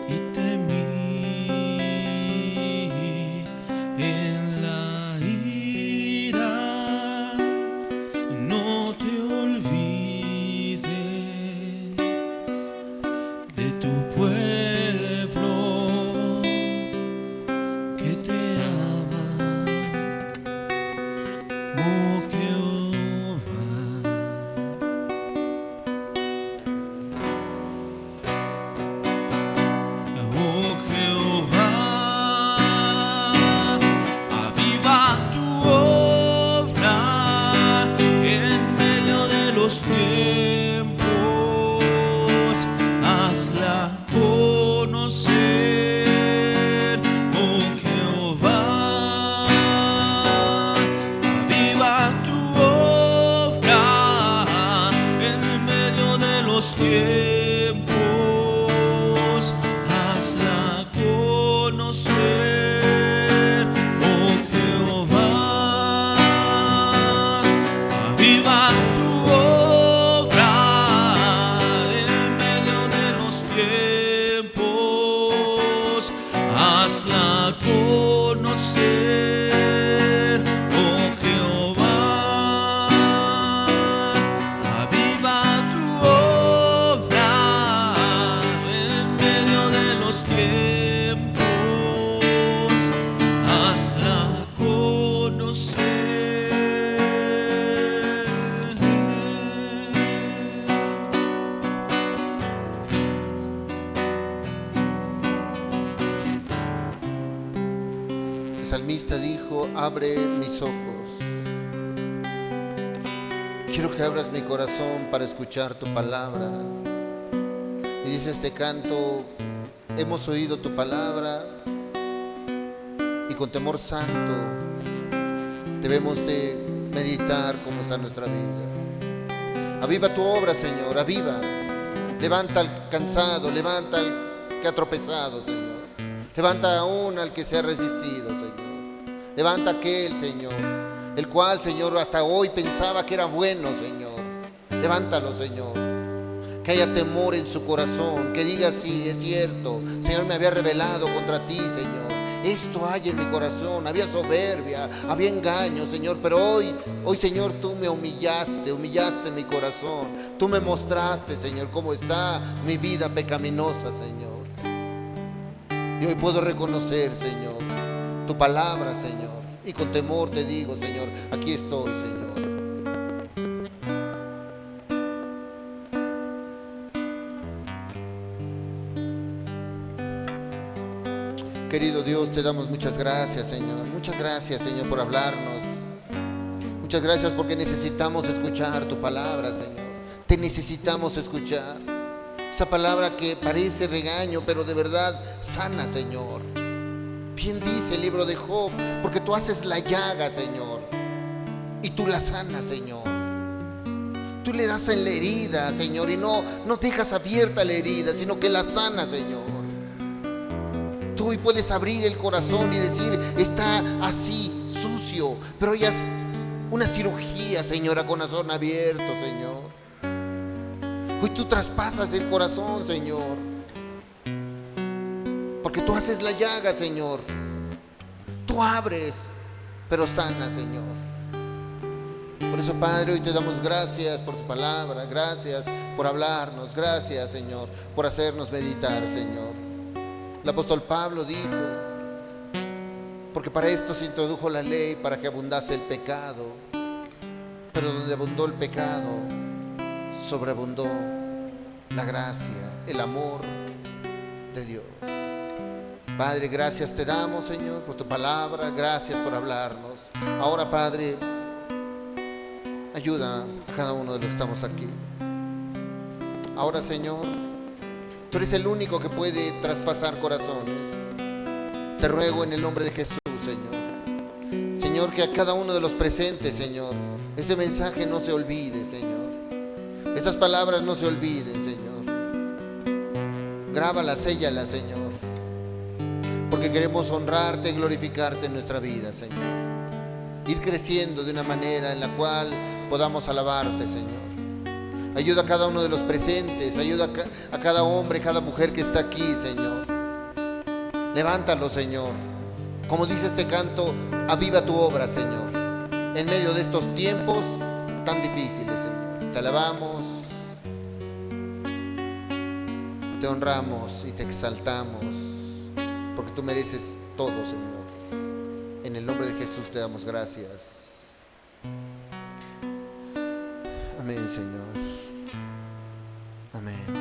S2: y temí en la ira. No te olvides de tu pueblo que te ama, oh Jehová. Oh Jehová, aviva tu obra en medio de los tiempos, hazla conocer, oh Jehová. Aviva tu obra en medio de los tiempos, hazla conocer, oh Jehová. Aviva tu obra en medio de los tiempos, hazla conocer, oh Jehová. Aviva tu obra en medio de los tiempos, hazla conocer.
S1: El salmista dijo: abre mis ojos. Quiero que abras mi corazón para escuchar tu palabra. Y dice este canto: hemos oído tu palabra y con temor santo debemos de meditar cómo está nuestra vida. Aviva tu obra, Señor, aviva. Levanta al cansado, levanta al que ha tropezado, Señor. Levanta aún al que se ha resistido, Señor. Levanta a aquel, Señor, el cual, Señor, hasta hoy pensaba que era bueno, Señor. Levántalo, Señor. Que haya temor en su corazón, que diga: sí, es cierto, Señor, me había rebelado contra ti, Señor. Esto hay en mi corazón, había soberbia, había engaño, Señor, pero hoy, Señor, tú me humillaste mi corazón. Tú me mostraste, Señor, cómo está mi vida pecaminosa, Señor. Y hoy puedo reconocer, Señor, tu palabra, Señor, y con temor te digo, Señor, aquí estoy, Señor. Querido Dios, te damos muchas gracias, Señor. Muchas gracias, Señor, por hablarnos. Muchas gracias porque necesitamos escuchar tu palabra, Señor. Te necesitamos escuchar. Esa palabra que parece regaño, pero de verdad sana, Señor. Bien dice el libro de Job, porque tú haces la llaga, Señor, y tú la sanas, Señor. Tú le das en la herida, Señor, y no dejas abierta la herida, sino que la sanas, Señor. Tú hoy puedes abrir el corazón y decir: está así, sucio, pero ya es una cirugía, Señor, a corazón abierto, Señor. Hoy tú traspasas el corazón, Señor, porque tú haces la llaga, Señor. Tú abres, pero sana, Señor. Por eso, Padre, hoy te damos gracias por tu palabra. Gracias por hablarnos. Gracias, Señor, por hacernos meditar, Señor. El apóstol Pablo dijo: porque para esto se introdujo la ley, para que abundase el pecado. Pero donde abundó el pecado, sobreabundó la gracia, el amor de Dios. Padre, gracias te damos, Señor, por tu palabra. Gracias por hablarnos. Ahora, Padre, ayuda a cada uno de los que estamos aquí. Ahora, Señor, tú eres el único que puede traspasar corazones. Te ruego en el nombre de Jesús, Señor. Señor, que a cada uno de los presentes, Señor, este mensaje no se olvide, Señor. Estas palabras no se olviden, Señor. Grábalas, séllalas, Señor, porque queremos honrarte y glorificarte en nuestra vida, Señor. Ir creciendo de una manera en la cual podamos alabarte, Señor. Ayuda a cada uno de los presentes, ayuda a cada hombre, cada mujer que está aquí, Señor. Levántalo, Señor. Como dice este canto, aviva tu obra, Señor, en medio de estos tiempos tan difíciles, Señor. Te alabamos, te honramos y te exaltamos, porque tú mereces todo, Señor. En el nombre de Jesús te damos gracias. Amén, Señor. Amén.